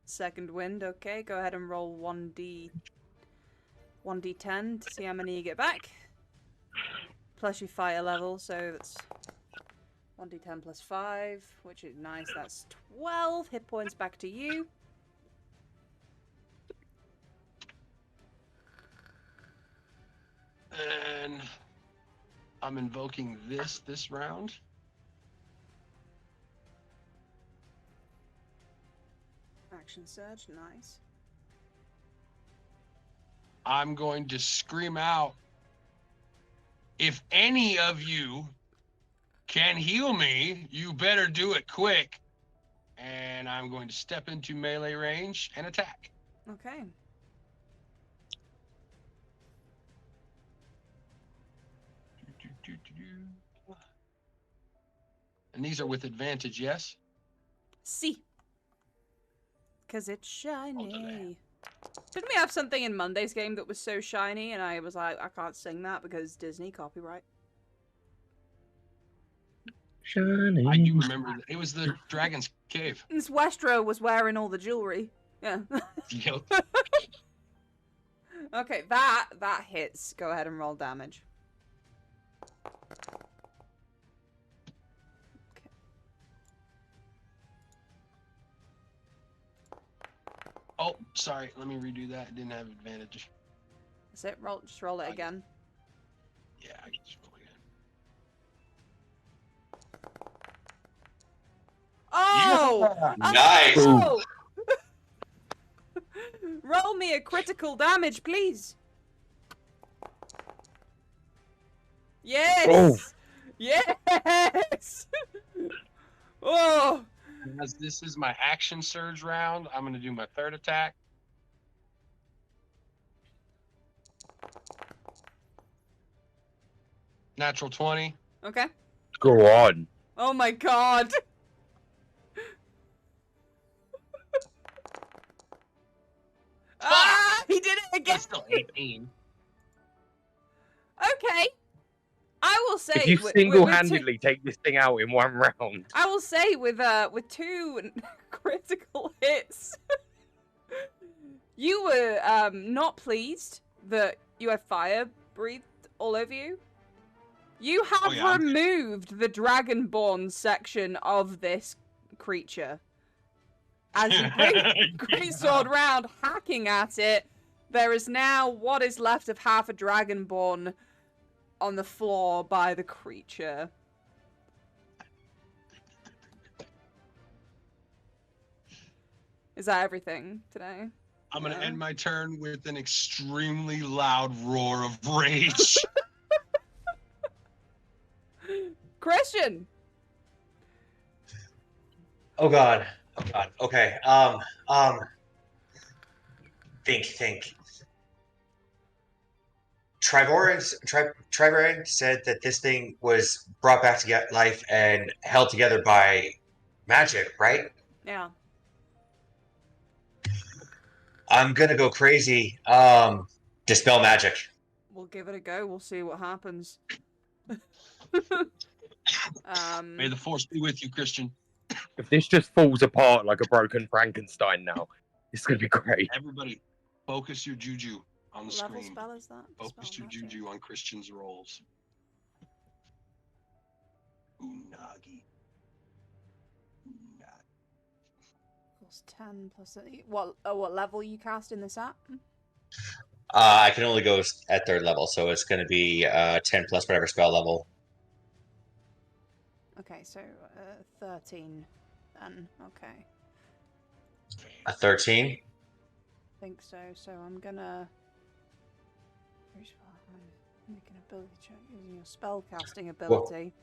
Second wind. Okay, go ahead and roll 1d10 to see how many you get back. Plus your fire level, so that's 1d10 plus 5, which is nice. That's 12 hit points back to you. And I'm invoking this round. Action surge, nice. I'm going to scream out, if any of you can heal me, you better do it quick. And I'm going to step into melee range and attack. Okay. And these are with advantage, yes? See. Because it's shiny. Hold Didn't we have something in Monday's game that was so shiny and I was like, I can't sing that because Disney copyright? Shiny. I do remember that. It was the Dragon's Cave. And Westro was wearing all the jewelry. Yeah. Yep. Okay, that hits. Go ahead and roll damage. Okay. Oh, sorry. Let me redo that. I didn't have advantage. That's it. Just roll it again. Yeah, I can just roll again. Oh! Yeah. Nice. Oh! Roll me a critical damage, please. Yes! Oh. Yes! Oh! As this is my action surge round, I'm going to do my third attack. Natural 20. Okay. Go on. Oh my god. Ah! He did it again! That's still 18. Okay. I will say If you with single-handedly take this thing out in one round. I will say with 2 critical hits, you were not pleased that you had fire breathed all over you. You have yeah, I'm- removed the Dragonborn section of this creature. As you bring greatsword round, hacking at it, there is now what is left of half a dragonborn on the floor by the creature. Is that everything today? I'm going to end my turn with an extremely loud roar of rage. Christian! Oh god. Oh god. Okay. Think. Triborian said that this thing was brought back to life and held together by magic, right? Yeah. I'm gonna go crazy. Dispel magic. We'll give it a go. We'll see what happens. May the force be with you, Christian. If this just falls apart like a broken Frankenstein now, it's gonna be great. Everybody, focus your juju on the What level screen. spell is that? Focus Spell your magic? juju on Christian's rolls. Unagi. Plus 10 plus... What level you cast in this at? I can only go at 3rd level, so it's gonna be 10 plus whatever spell level. Okay, so 13 then. Okay. A 13. I think so. So I'm gonna make an ability check using your spell casting ability.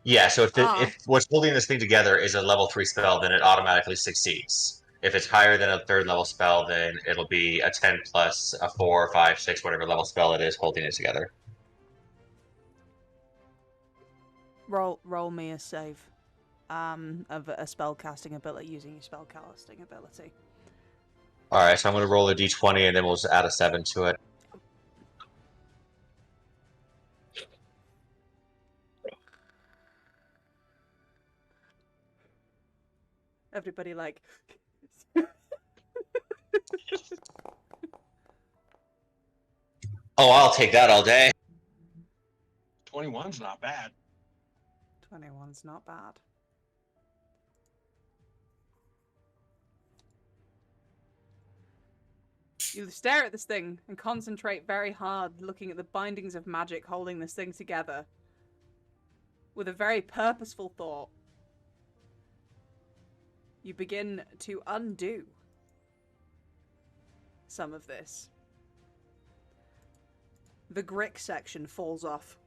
Yeah, so if what's holding this thing together is a level 3 spell, then it automatically succeeds. If it's higher than a 3rd level spell, then it'll be a 10 plus a 4, 5, 6, whatever level spell it is holding it together. Roll me a save of a spell casting ability using your spell casting ability. Alright, so I'm going to roll a d20 and then we'll just add a 7 to it. Everybody like... Oh, I'll take that all day. 21's not bad. 21's not bad. You stare at this thing and concentrate very hard, looking at the bindings of magic holding this thing together. With a very purposeful thought. You begin to undo some of this. The Grick section falls off.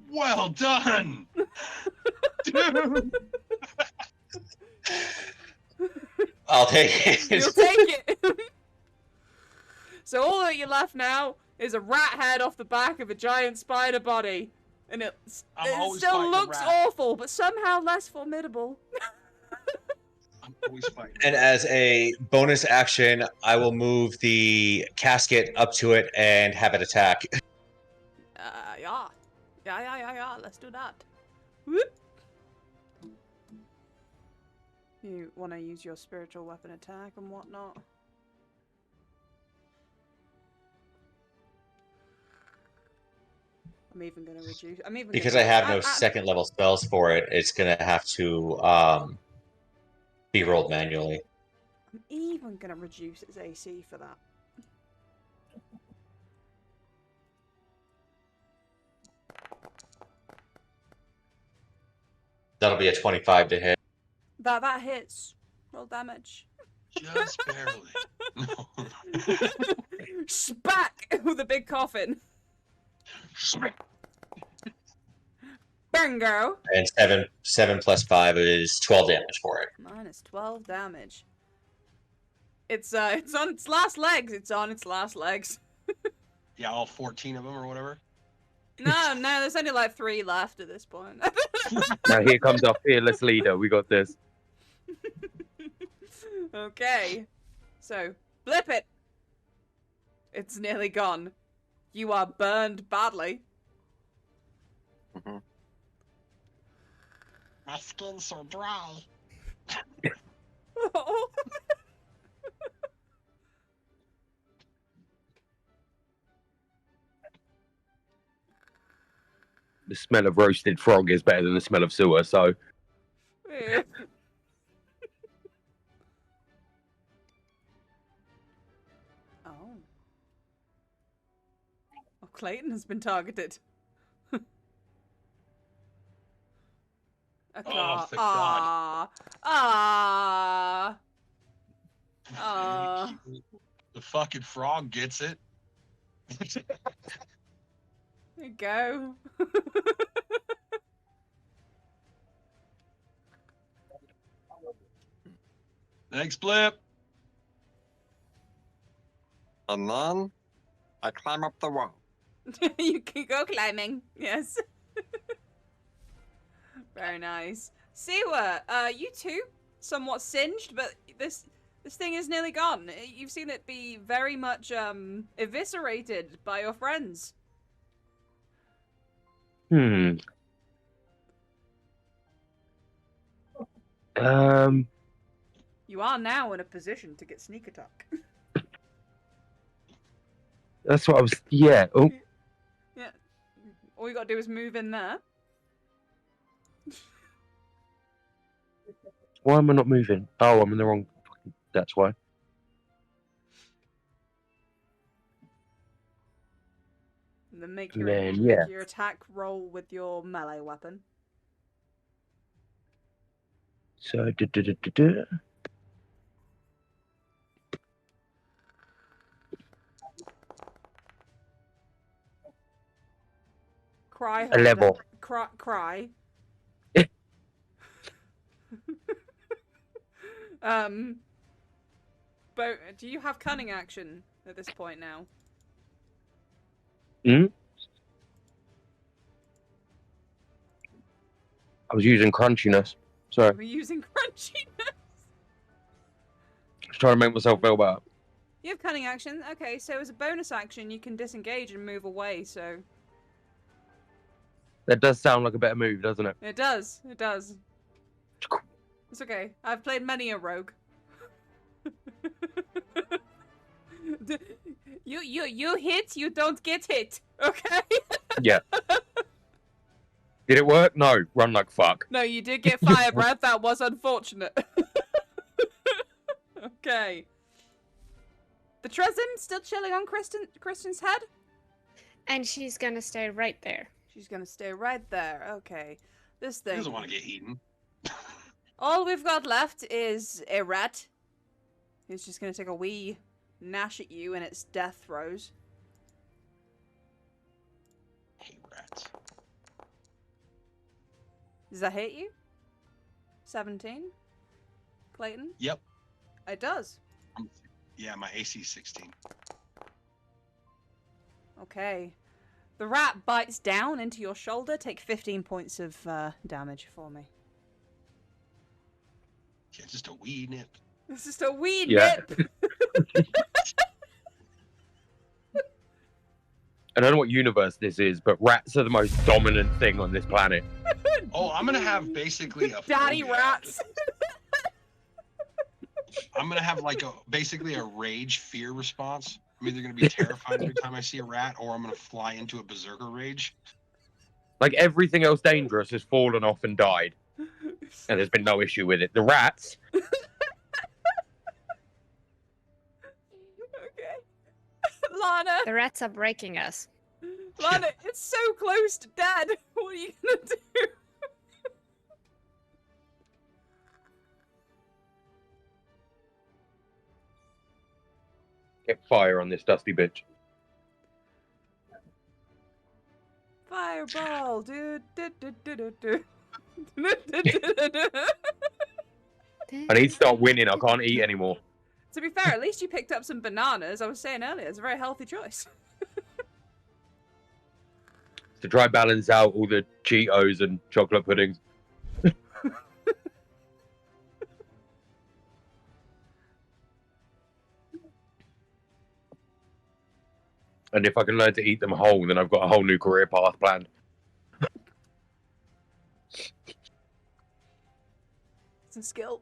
Well done! Dude! I'll take it. You'll take it! So all that you left now is a rat head off the back of a giant spider body. And it always still fighting a looks rat. awful, but somehow less formidable. I'm always fighting. And as a bonus action, I will move the casket up to it and have it attack. Yeah. Let's do that. Whoop. You want to use your spiritual weapon attack and whatnot? I'm even going to reduce... Because I have no second level spells for it, it's going to have to be rolled manually. I'm even going to reduce its AC for that. That'll be a 25 to hit. That hits. Roll damage. Just barely. No. Spack! With a big coffin. Bingo! And 7 plus 5 is 12 damage for it. Minus 12 damage. It's on its last legs. It's on its last legs. Yeah, all 14 of them or whatever. No, there's only like 3 left at this point. Now here comes our fearless leader. We got this. Okay. So, blip it. It's nearly gone. You are burned badly. Mhm. My skin's so dry. The smell of roasted frog is better than the smell of sewer, so Ew. Oh. Oh, Clayton has been targeted. A car. thank God. Ah. Ah. The fucking frog gets it. There you go. Thanks, Blip. And then I climb up the wall. You can go climbing. Yes. Very nice. Siwa, you too, somewhat singed, but this thing is nearly gone. You've seen it be very much eviscerated by your friends. Hmm. You are now in a position to get sneak attack. That's what I was. Yeah. Oh, Yeah. All you gotta do is move in there. why am I not moving? Oh, I'm in the wrong. That's why. And then make Man, yeah. your attack roll with your melee weapon. So, Cry A harder. level. Cry. But do you have cunning action at this point now? Hmm. I was using crunchiness. Sorry, We're using crunchiness. I was trying to make myself feel better. You have cunning action. Okay, so as a bonus action, you can disengage and move away. So That does sound like a better move, doesn't it? it does. It does. It's okay. I've played many a rogue. You hit, you don't get hit. Okay. Yeah. Did it work? No. Run like fuck. No, you did get fire breath. That was unfortunate. Okay. The Trezim still chilling on Kristen's head? And she's gonna stay right there. She's gonna stay right there. Okay. This He thing. doesn't want to get eaten. All we've got left is a rat. It's just gonna take a wee gnash at you in its death throes. Hey, rats. Does that hit you? 17? Clayton? Yep. It does. Yeah, my AC 16. Okay. The rat bites down into your shoulder. Take 15 points of damage for me. Yeah, just a wee nip. It's just a wee Yeah. nip. I don't know what universe this is, but rats are the most dominant thing on this planet. Oh, I'm gonna have basically a Daddy phobia. rats. I'm gonna have like basically a rage fear response. I'm either gonna be terrified every time I see a rat, or I'm gonna fly into a berserker rage. Like everything else dangerous has fallen off and died, and there's been no issue with it. The rats, Okay. Lana. The rats are breaking us. Lana, it's so close to dead. What are you gonna do? get fire on this dusty bitch. Fireball, dude. I need to start winning. I can't eat anymore. To be fair, at least you picked up some bananas. I was saying earlier, it's a very healthy choice. To try balance out all the Cheetos and chocolate puddings. And if I can learn to eat them whole, then I've got a whole new career path planned. It's a skill.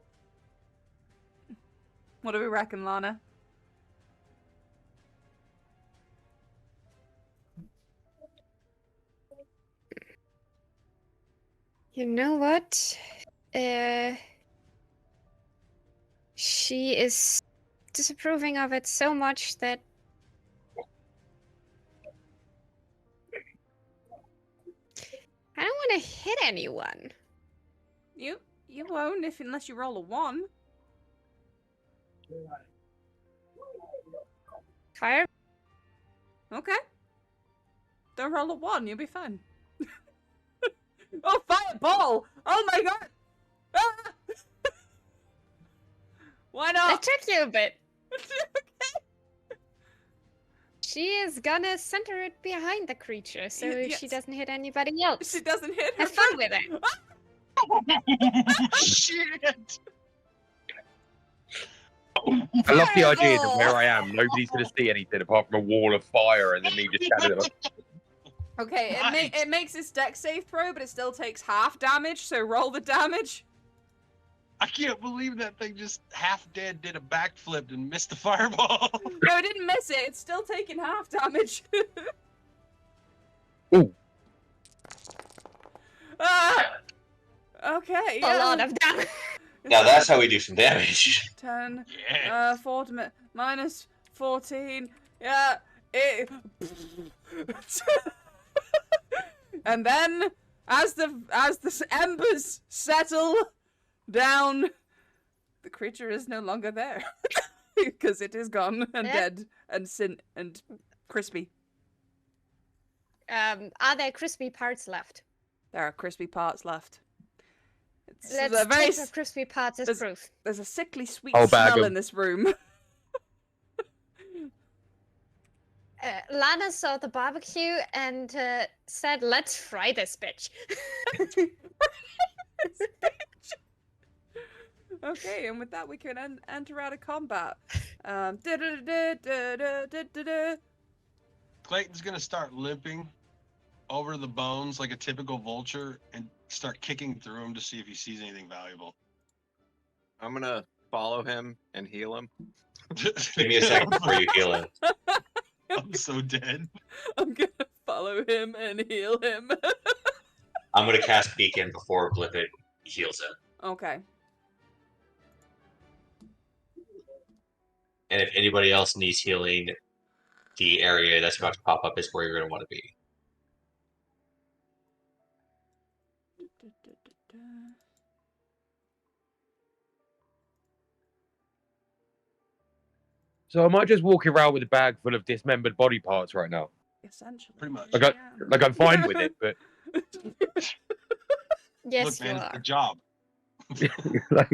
What do we reckon, Lana? You know what? She is disapproving of it so much that I don't want to hit anyone. You won't unless you roll a 1. Fire. Okay. Don't roll a 1, you'll be fine. Oh, fireball! Oh my god! Ah! Why That not? took you a bit. Okay. She is gonna center it behind the creature so Yes. she doesn't hit anybody else. She doesn't hit her. Have fun with it. Shit! I love the idea that where I am, nobody's going to see anything apart from a wall of fire and then me just standing there. Okay, Nice. it makes its deck save throw, but it still takes half damage, so roll the damage. I can't believe that thing just half dead did a backflip and missed the fireball. No, it didn't miss it. It's still taking half damage. Ooh. Ah! Okay, A lot of damage. Now that's how we do some damage. 10, Yeah. 4 minus 14. Yeah, it. And then, as the embers settle down, the creature is no longer there because it is gone and dead and crispy. Are there crispy parts left? There are crispy parts left. It's Let's a very take the crispy parts as proof. There's a sickly sweet Whole bag smell of- in this room. Lana saw the barbecue and said, "Let's fry this bitch." Okay, and with that we can enter out of combat. Clayton's gonna start limping over the bones like a typical vulture and start kicking through them to see if he sees anything valuable. I'm gonna follow him and heal him. Give me a second before you heal him. I'm so dead. I'm gonna follow him and heal him. I'm gonna cast Beacon before Blipit heals him. Okay. And if anybody else needs healing, the area that's about to pop up is where you're gonna want to be. So I might just walk around with a bag full of dismembered body parts right now. Essentially. Pretty much. Like, like I'm fine with it, but Yes, Look, you man, are. it's a job. like,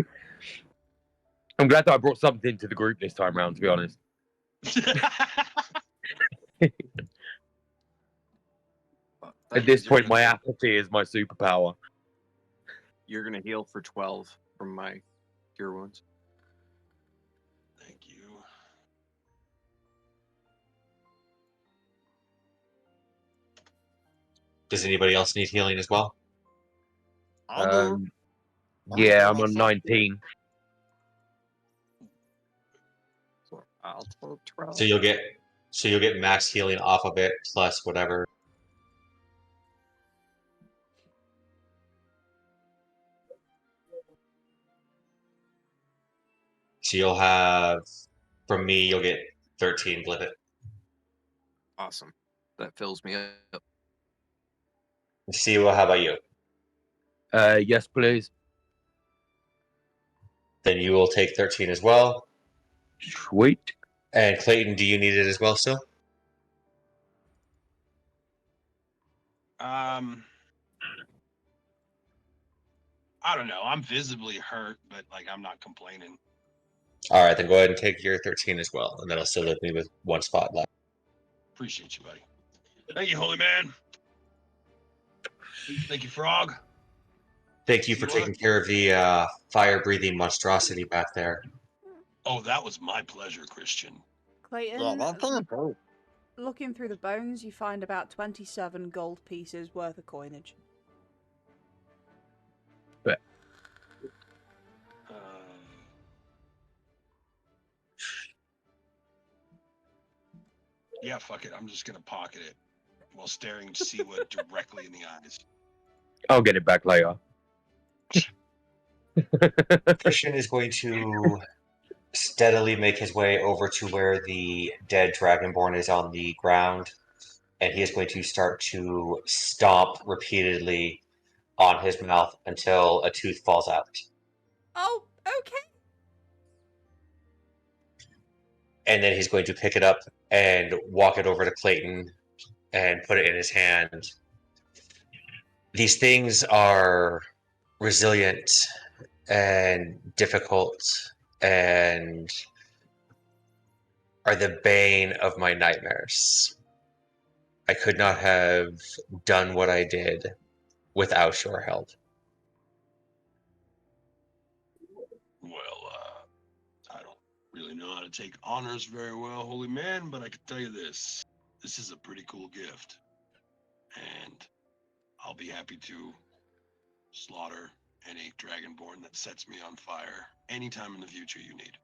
I'm glad that I brought something to the group this time round, to be honest. At this point, my apathy is my superpower. You're gonna heal for 12 from my cure wounds. Thank you. Does anybody else need healing as well? Yeah, I'm on 19. So I'll 12. So you'll get max healing off of it plus whatever. So you'll have, from me, you'll get 13 Blipit. Awesome. That fills me up. See, well, how about you? Yes, please. Then you will take 13 as well. Sweet. And Clayton, do you need it as well still? I don't know. I'm visibly hurt, but like I'm not complaining. All right, then go ahead and take your 13 as well, and that'll still leave me with one spot left. Appreciate you, buddy. Thank you, holy man. Thank you, frog. Thank you for taking care of the fire-breathing monstrosity back there. Oh, that was my pleasure, Christian. Clayton, looking through the bones, you find about 27 gold pieces worth of coinage. Yeah, fuck it. I'm just gonna pocket it while staring Siwa directly in the eyes. I'll get it back later. Christian is going to steadily make his way over to where the dead Dragonborn is on the ground, and he is going to start to stomp repeatedly on his mouth until a tooth falls out. Oh, okay. And then he's going to pick it up and walk it over to Clayton and put it in his hand. These things are resilient and difficult and are the bane of my nightmares. I could not have done what I did without your help. Well, I don't really know how to take honors very well, holy man, but I can tell you this. This is a pretty cool gift. And I'll be happy to slaughter any Dragonborn that sets me on fire anytime in the future you need.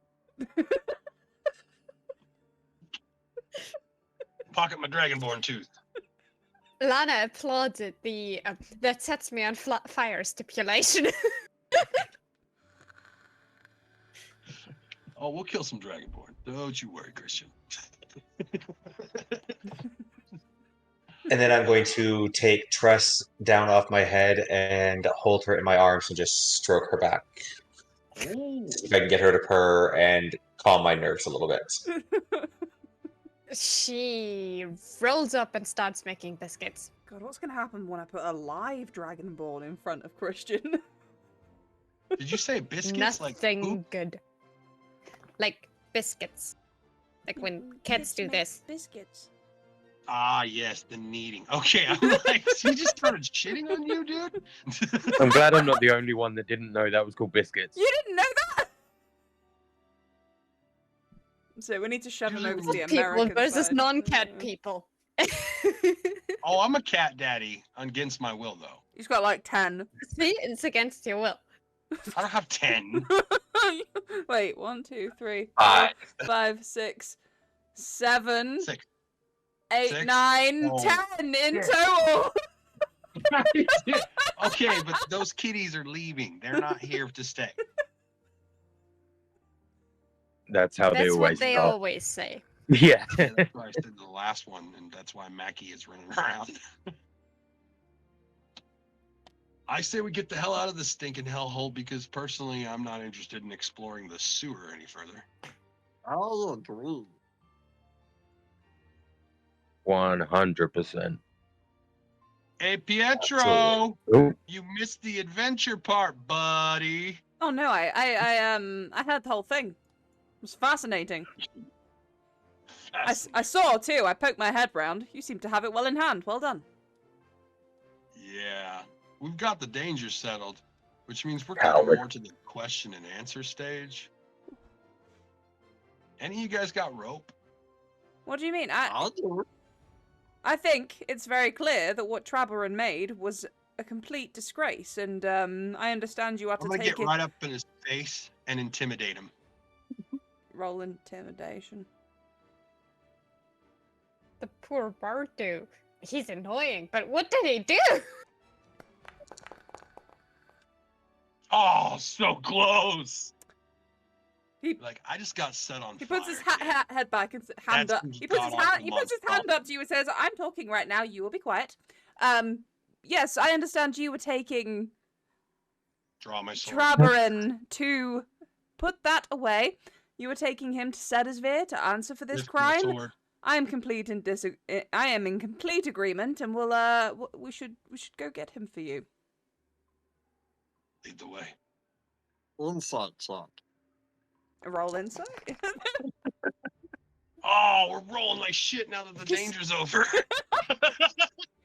Pocket my Dragonborn tooth. Lana applauded the that sets me on fire stipulation. Oh, we'll kill some Dragonborn. Don't you worry, Christian. And then I'm going to take Tress down off my head and hold her in my arms and just stroke her back. Oh. See if I can get her to purr and calm my nerves a little bit. She rolls up and starts making biscuits. God, what's gonna happen when I put a live Dragonborn in front of Christian? Did you say biscuits? Nothing Like poop? good. Like biscuits. Like when kids do this. Biscuits. Ah, yes, the kneading. Okay, I'm like, he just started shitting on you, dude? I'm glad I'm not the only one that didn't know that was called biscuits. You didn't know that? So we need to shove him over to the People American versus side. non-cat people. Oh, I'm a cat daddy against my will, though. He's got like 10. See, it's against your will. I don't have 10. Wait, 1, 2, 3, 4, Five. 5, 6, 7, 6. 8, Six. 9, Oh. 10 in total. Okay, but those kitties are leaving. They're not here to stay. That's how they That's always what they start. always say. Yeah. Yeah, that's why I said the last one, and that's why Mackie is running around. I say we get the hell out of this stinking hellhole because personally, I'm not interested in exploring the sewer any further. I agree. 100%. Hey, Pietro, Oh, you missed the adventure part, buddy. Oh no, I heard the whole thing. It was fascinating. I saw too. I poked my head round. You seem to have it well in hand. Well done. Yeah, we've got the danger settled, which means we're coming Coward. more to the question and answer stage. Any of you guys got rope? What do you mean? I'll do it. I think it's very clear that what Traberan made was a complete disgrace, and I understand you are I'm to gonna take get it. right up in his face and intimidate him. Roll intimidation. The poor Bartu. He's annoying, but what did he do? Oh, so close! He Like I just got set on he fire. puts his man. head back and hand That's up. some He puts his god-awful hand. He puts his monster. hand up to you and says, "I'm talking right now. You will be quiet." Yes, I understand you were taking Draw my sword. Traberan to put that away. You were taking him to Sedisvir to answer for this Lift my crime. sword. I am I am in complete agreement, and we'll we should go get him for you. Lead the way. Insight check. Roll insight. Oh, we're rolling like shit now that the danger's over.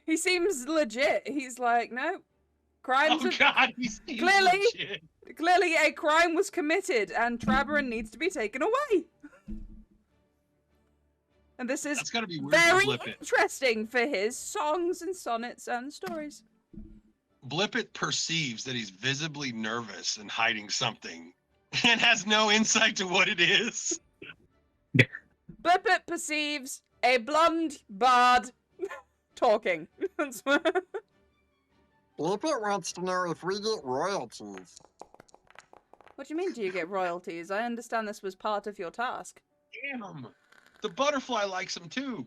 He seems legit. He's like, no, crimes. Oh God, he's Clearly. legit. Clearly, a crime was committed, and Traberan needs to be taken away. And this is That's gotta be weird to very blip it. interesting for his songs and sonnets and stories. Blippet perceives that he's visibly nervous and hiding something, and has no insight to what it is. Blippet perceives a blonde bard talking. Blippet wants to know if we get royalties. What do you mean, do you get royalties? I understand this was part of your task. Damn. The butterfly likes him too.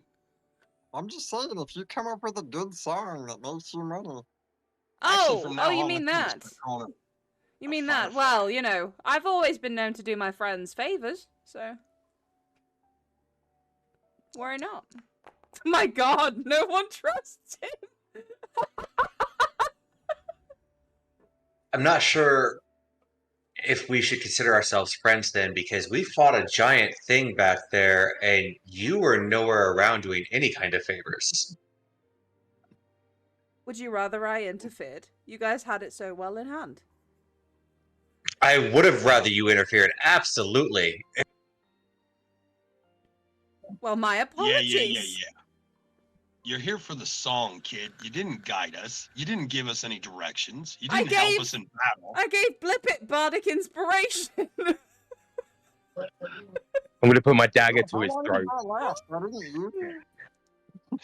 I'm just saying, if you come up with a good song that makes you money. Actually, from now you on, mean let's that? just call him You a mean that? firefly. Well, you know, I've always been known to do my friends favors, so why not? My God, no one trusts him. I'm not sure if we should consider ourselves friends then, because we fought a giant thing back there, and you were nowhere around doing any kind of favors. Would you rather I interfered? You guys had it so well in hand. I would have rather you interfered, absolutely. Well, my apologies. Yeah. You're here for the song, kid. You didn't guide us. You didn't give us any directions. You didn't help us in battle. I gave Blippet bardic inspiration. I'm going to put my dagger to his throat.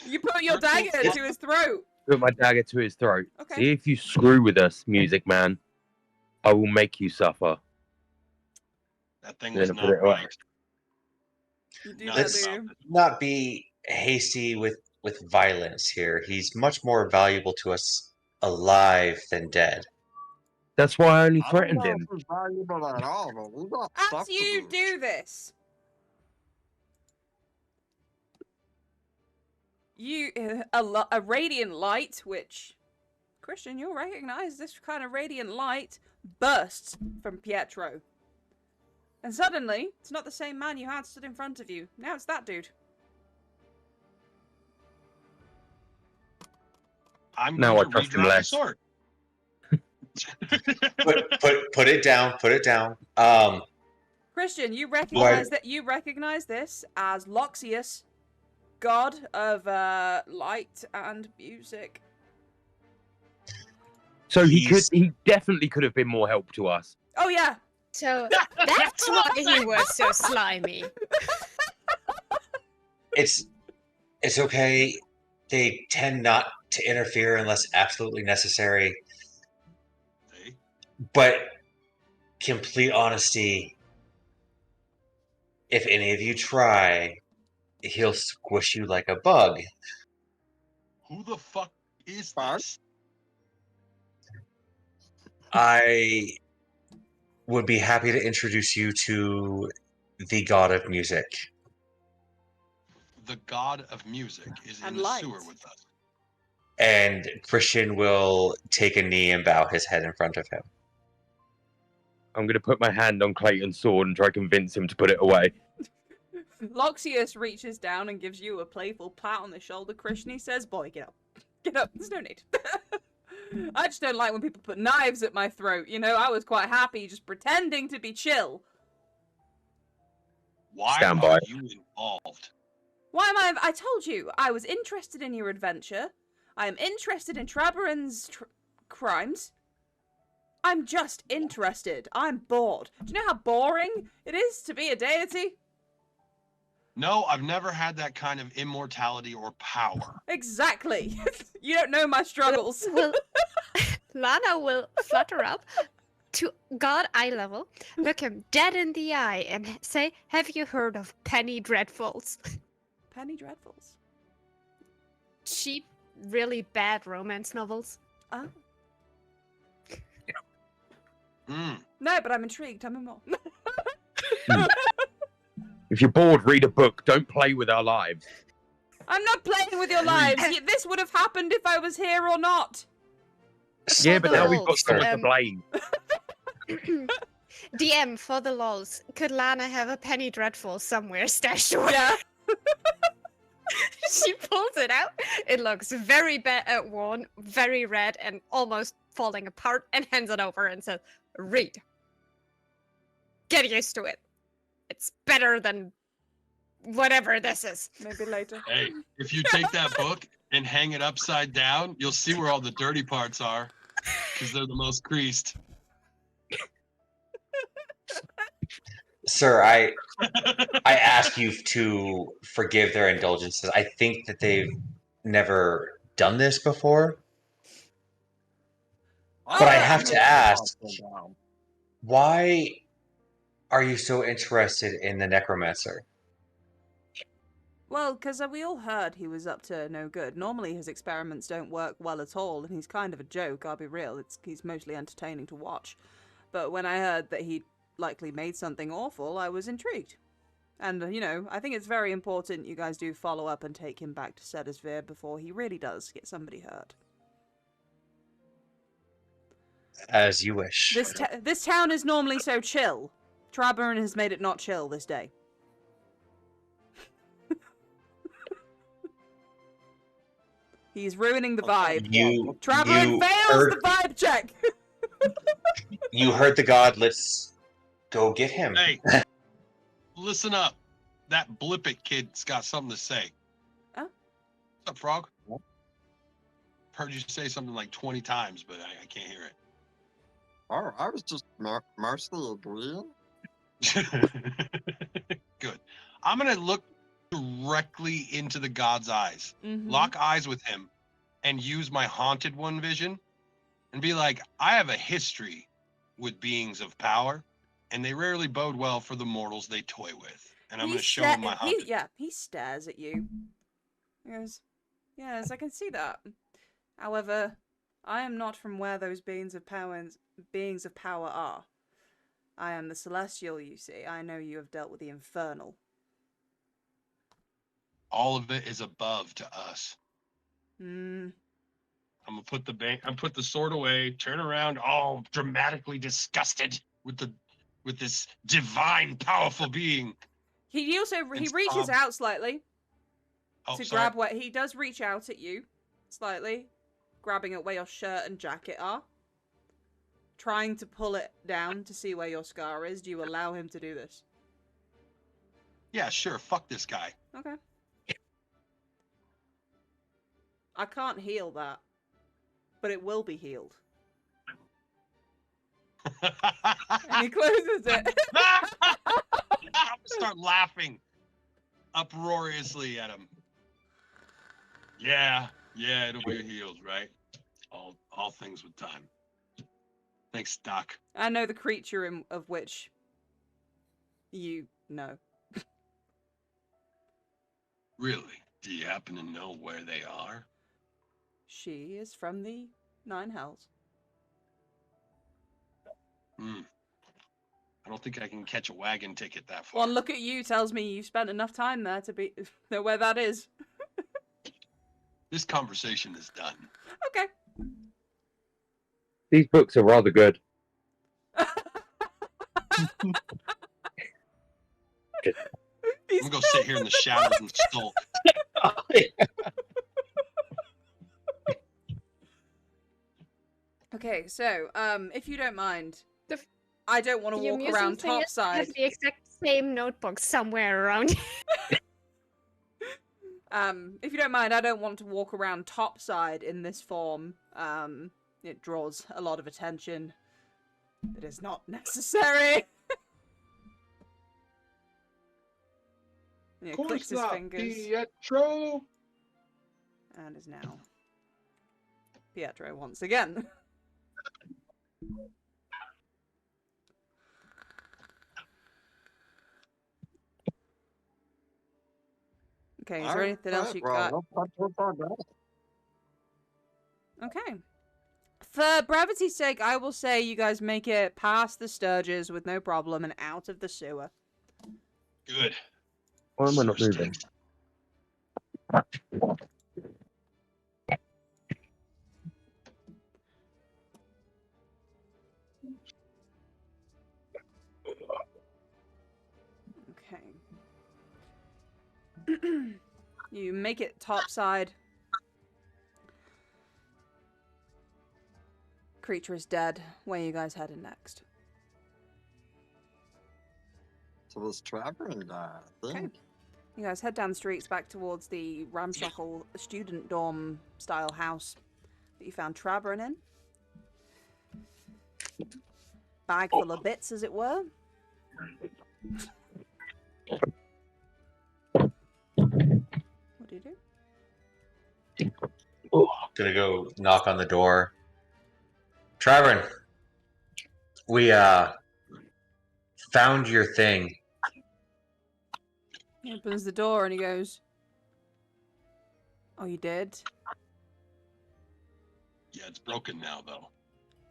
You put your dagger to his throat. Put my dagger to his throat. Okay. See, if you screw with us, Music Man, I will make you suffer. That thing Then was I put not it away. right. You do Not that, Let's do you? not be hasty with violence here. He's much more valuable to us alive than dead. That's why I only I don't threatened know if him. he's valuable at all, but we got As stuff to you do this, you a radiant light, which Christian, you'll recognize this kind of radiant light bursts from Pietro, and suddenly it's not the same man you had stood in front of you. Now it's that dude. I'm Now going I to trust him redraw my less. sword. Put it down. Put it down. Christian, you recognize this as Loxius, god of light and music. So He's- he definitely could have been more help to us. Oh yeah. So that's why he was so slimy. It's okay. They tend not to interfere unless absolutely necessary. See? But complete honesty, if any of you try, he'll squish you like a bug. Who the fuck is Bug? this? I would be happy to introduce you to the god of music. The god of music is in And the light. sewer with us. And Christian will take a knee and bow his head in front of him. I'm going to put my hand on Clayton's sword and try to convince him to put it away. Loxius reaches down and gives you a playful pat on the shoulder. Christian, he says, "Boy, get up. Get up. There's no need." I just don't like when people put knives at my throat. You know, I was quite happy just pretending to be chill. Why Stand are by. you involved? Why am I told you, I was interested in your adventure. I am interested in Trabarin's crimes. I'm just interested. I'm bored. Do you know how boring it is to be a deity? No, I've never had that kind of immortality or power. Exactly. You don't know my struggles. Well, Lana will flutter up to God eye level, look him dead in the eye, and say, "Have you heard of Penny Dreadfuls?" Penny Dreadfuls. Cheap, really bad romance novels. Oh. Mm. No, but I'm intrigued. Tell me more. If you're bored, read a book. Don't play with our lives. I'm not playing with your lives. This would have happened if I was here or not. Yeah, but now we've got For the someone to blame. DM, for the lols, could Lana have a Penny Dreadful somewhere stashed away? Yeah. She pulls it out. It looks very worn, very red, and almost falling apart, and hands it over and says, "Read. Get used to it. It's better than whatever this is." Maybe later. Hey, if you take that book and hang it upside down, you'll see where all the dirty parts are, because they're the most creased. Sir, I ask you to forgive their indulgences. I think that they've never done this before. But I have to ask, Why are you so interested in the necromancer? Well, because we all heard he was up to no good. Normally his experiments don't work well at all, and he's kind of a joke, I'll be real. He's mostly entertaining to watch. But when I heard that he'd likely made something awful, I was intrigued. And, I think it's very important you guys do follow up and take him back to Sedisvir before he really does get somebody hurt. As you wish. This town is normally so chill. Traburn has made it not chill this day. He's ruining the vibe. Traburn fails the vibe check! You heard the god, let's go get him. Hey, listen up. That Blippet kid's got something to say. Huh? What's up, Frog? Heard you say something like 20 times, but I can't hear it. Oh, I was just mostly agreeing. Good. I'm going to look directly into the god's eyes, Mm-hmm. lock eyes with him, and use my haunted one vision and be like, I have a history with beings of power, and they rarely bode well for the mortals they toy with. And I'm going to show him my haunted. He stares at you. He goes, yes, I can see that. However, I am not from where those beings of power are. I am the celestial, you see. I know you have dealt with the infernal. All of it is above to us. Hmm. I'm gonna put the sword away, turn around, all dramatically disgusted with this divine, powerful being. He reaches out slightly to sorry. grab what he does. Reach out at you slightly, grabbing at where your shirt and jacket are, trying to pull it down to see where your scar is. Do you allow him to do this? Yeah, sure. Fuck this guy. Okay. I can't heal that, but it will be healed. And he closes it. I'm gonna start laughing uproariously at him. Yeah, it'll be healed, right? All things with time. Thanks, Doc. I know the creature of which you know. Really? Do you happen to know where they are? She is from the Nine Hells. I don't think I can catch a wagon ticket that far. One look at you tells me you've spent enough time there to know where that is. This conversation is done. Okay. These books are rather good. I'm gonna go sit here in the shadows and sulk. Okay, so if you don't mind, I don't want to walk around topside. I have the exact same notebook somewhere around. If you don't mind, I don't want to walk around topside in this form. It draws a lot of attention. It is not necessary. He clicks his fingers. Pietro. And is now Pietro once again. Okay, is there anything else you got? Okay. For brevity's sake, I will say you guys make it past the Sturges with no problem and out of the sewer. Good. Why am I not moving? Okay. You make it topside. Creature is dead. Where are you guys heading next? So this traveling guy, I think. Okay. You guys head down the streets back towards the ramshackle student dorm style house that you found Traverin in. Bag full of bits, as it were. What do you do? Gonna go knock on the door. Traverin, we found your thing. He opens the door and he goes, "Oh, you did? Yeah, it's broken now, though.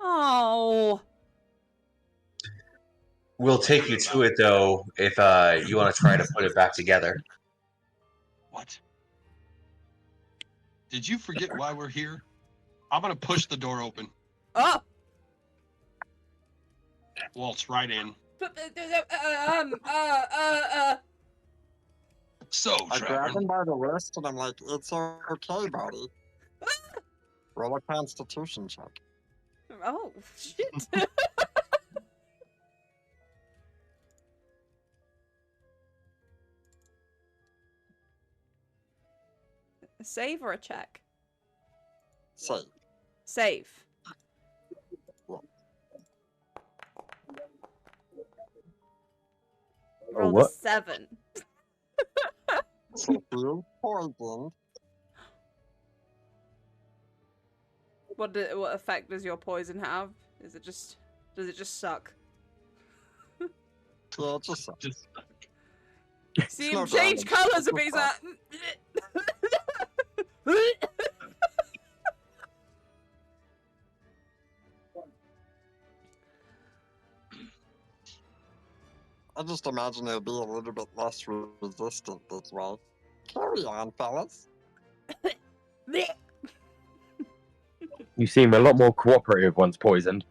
Oh, We'll take you to it, though, if you want to try to put it back together. What? Did you forget why we're here? I'm gonna push the door open. oh." Waltz right in. So, I grab Trevor, him by the wrist and I'm like, it's okay, buddy. Roll a constitution check. Oh, shit. A save or a check? Save. Save. Rolled a what? 7. So feel poisoned. What effect does your poison have? Does it just suck? Yeah, just so. just See no him change damage. colours and It's he's just like. I just imagine it'll be a little bit less resistant this way. Carry on, fellas. You seem a lot more cooperative once poisoned.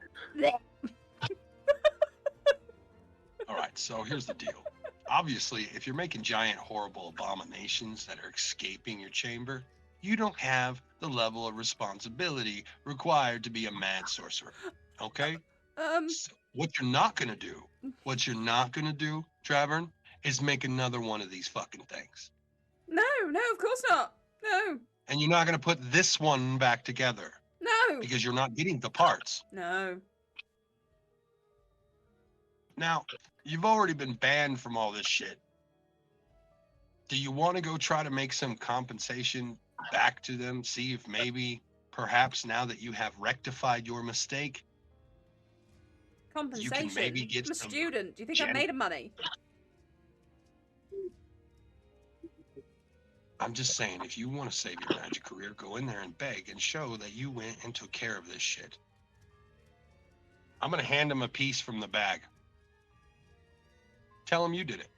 all right. So here's the deal. Obviously, if you're making giant, horrible abominations that are escaping your chamber, you don't have the level of responsibility required to be a mad sorcerer. Okay? So what you're not gonna do, Travern, is make another one of these fucking things. No, of course not. No, And you're not gonna put this one back together no, because you're not getting the parts. no. Now, you've already been banned from all this shit. Do you want to go try to make some compensation back to them? See if maybe, perhaps now that you have rectified your mistake, Compensation. maybe get I'm a some student. Do you think I've gen- made of money? I'm just saying, if you want to save your magic career, go in there and beg and show that you went and took care of this shit. I'm going to hand him a piece from the bag. Tell him you did it.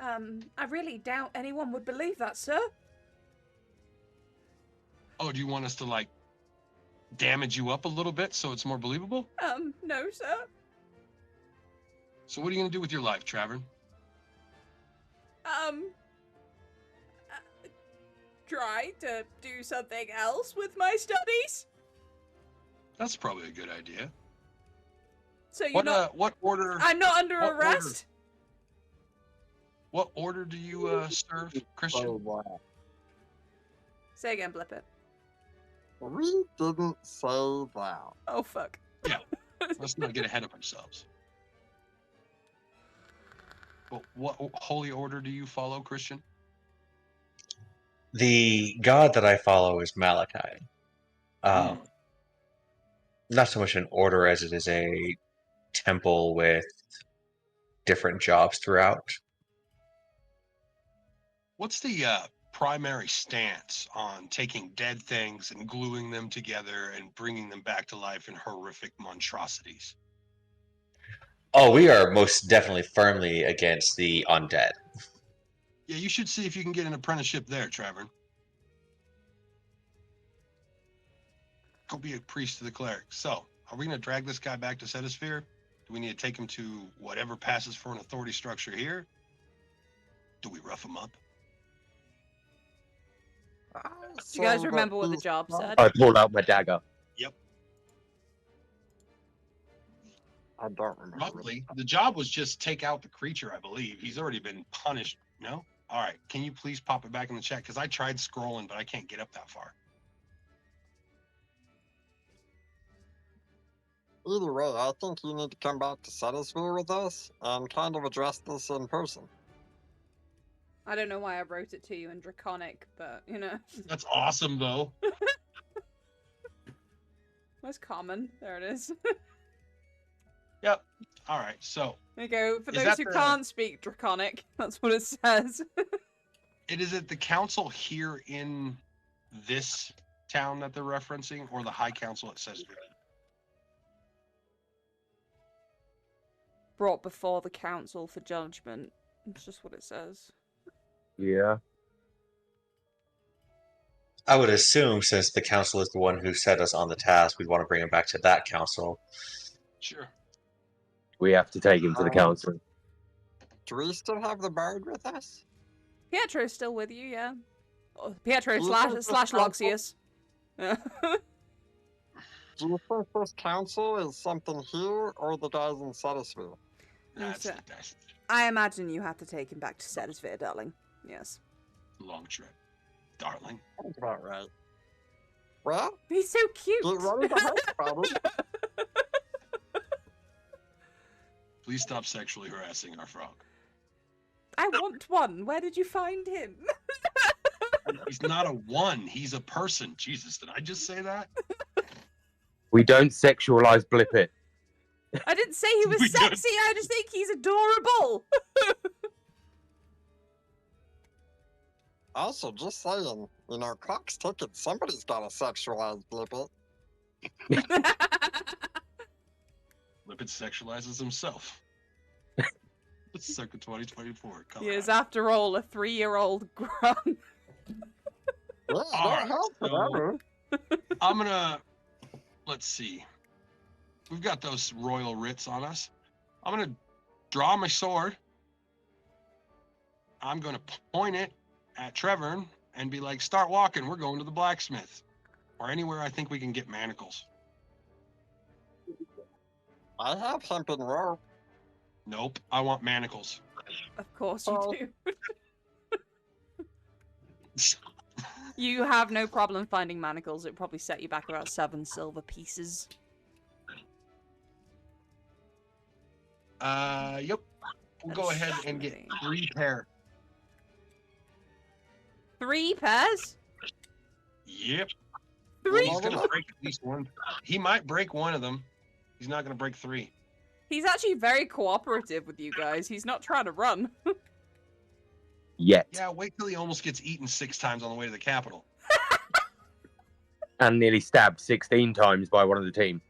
I really doubt anyone would believe that, sir. Oh, do you want us to, like, damage you up a little bit so it's more believable? No, sir. So what are you going to do with your life, Travern? Try to do something else with my studies. That's probably a good idea. So you're not. What order? I'm not under what arrest. What order do you serve, Christian? Oh, wow. Say again, blip it. We didn't say that. Oh fuck. Let's not get ahead of ourselves. Well, what holy order do you follow, Christian? The god that I follow is Malachi. Not so much an order as it is a temple with different jobs throughout. What's the primary stance on taking dead things and gluing them together and bringing them back to life in horrific monstrosities? Oh, we are most definitely firmly against the undead. Yeah, you should see if you can get an apprenticeship there, Travern. Go be a priest to the cleric. So, are we going to drag this guy back to Setosphere? Do we need to take him to whatever passes for an authority structure here? Do we rough him up? Do you guys remember what the job said? I pull out my dagger. I don't remember. Roughly, the job was just take out the creature, I believe. He's already been punished. No? All right. Can you please pop it back in the chat? Because I tried scrolling, but I can't get up that far. Either way, I think you need to come back to Setosphere with us and kind of address this in person. I don't know why I wrote it to you in Draconic, but you know. That's awesome, though. That's common. There it is. Yep. All right. So There you go. For Is those that who the- can't speak Draconic, that's what it says. is it the council here in this town that they're referencing, or the High Council at Sedgefield? Brought before the council for judgment. It's just what it says. Yeah. I would assume, since the council is the one who set us on the task, we'd want to bring him back to that council. Sure. We have to take him to the council. Do we still have the bard with us? Pietro's still with you, yeah. Oh, Pietro You slash think this slash council- Loxius. Yeah. Do you think this council is something here or the guys in Sedgefield? That's Yes, that's I imagine you have to take him back to Sedgefield, darling. Yes. a long trip, darling. Sounds about right. Well, He's so cute. get ready to host, buddy. Please stop sexually harassing our frog. I want one. Where did you find him? He's not a one. He's a person. Jesus, did I just say that? We don't sexualize Blippet. I didn't say he was We don't- sexy. I just think he's adorable. Also, just saying, you know, clock's ticking. Somebody's got to sexualize Blippet. Lippet sexualizes himself. It's circa 2024. He is, after all, a 3-year-old grung. Yeah, All don't right, help forever. I'm gonna. Let's see. We've got those royal writs on us. I'm gonna draw my sword. I'm gonna point it at Trevor and be like, "Start walking. We're going to the blacksmith, or anywhere I think we can get manacles." I have hempen rope. Nope. I want manacles. Of course you Oh. do. You have no problem finding manacles. It probably set you back about 7 silver pieces. Yep. We'll go ahead and get 3 pair. 3 pairs? Yep. 3? He's gonna break at least one. He might break one of them. He's not gonna break 3. He's actually very cooperative with you guys. He's not trying to run. Yet. Yeah, wait till he almost gets eaten 6 times on the way to the capital. And nearly stabbed 16 times by one of the team.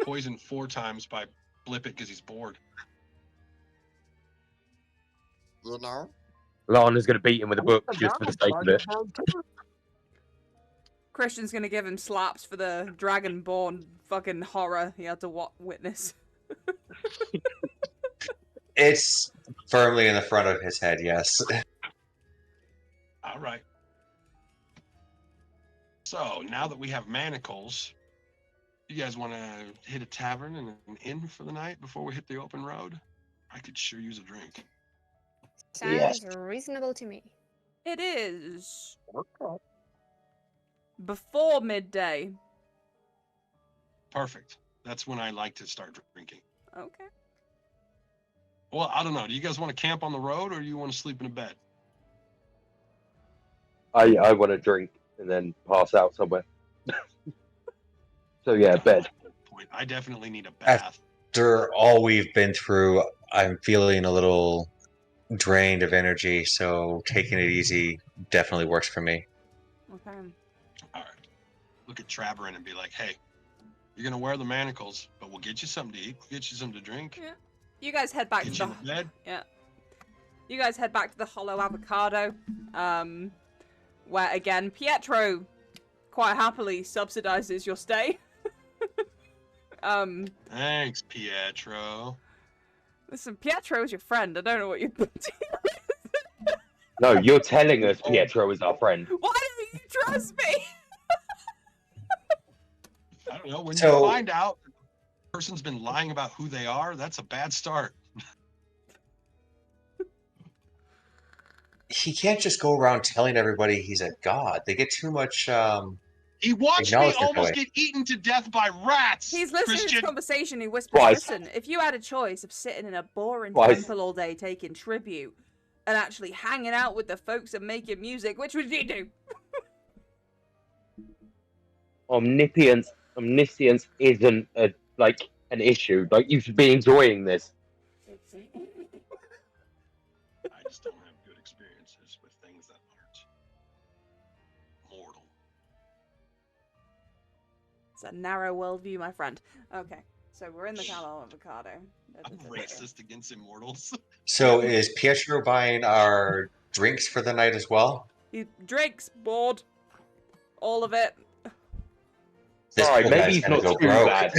Poisoned 4 times by Blippet because he's bored. You know? Lana's going to beat him with a book just for the sake of it. Christian's gonna give him slaps for the dragonborn fucking horror he had to witness. It's firmly in the front of his head, yes. All right. So now that we have manacles, you guys want to hit a tavern and an inn for the night before we hit the open road? I could sure use a drink. Sounds Yes. reasonable to me. It is Okay. before midday. Perfect. That's when I like to start drinking. Okay. Well, I don't know. Do you guys want to camp on the road or do you want to sleep in a bed? I want to drink and then pass out somewhere. So yeah, bed. Point. I definitely need a bath. After all we've been through, I'm feeling a little drained of energy, so taking it easy definitely works for me. Okay. All right. Look at Traverin and be like, hey, you're going to wear the manacles, but we'll get you something to eat. We'll get you something to drink. Yeah. You guys head back Get to you the in the bed. You guys head back to the Hollow Avocado, where again Pietro quite happily subsidizes your stay. Thanks, Pietro. Listen, Pietro is your friend. I don't know what you're doing. No, you're telling us Pietro is our friend. Why don't you trust me? I don't know. When So- you find out the person's been lying about who they are, that's a bad start. He can't just go around telling everybody he's a god. They get too much. He watched me Acknowledge it, almost boy. get eaten to death by rats. He's listening to Christian. this conversation. He whispers, Twice. "Listen, if you had a choice of sitting in a boring Twice. temple all day taking tribute, and actually hanging out with the folks and making music, which would you do?" Omniscience isn't a an issue. Like, you should be enjoying this. I just don't have good experiences with things that aren't mortal. It's a narrow worldview, my friend. Okay, so we're in the Calo Avocado. I'm racist against immortals. So is Pietro buying our drinks for the night as well? He drinks, bored. All of it. This Alright, poor maybe guy's he's gonna not go too broke. bad.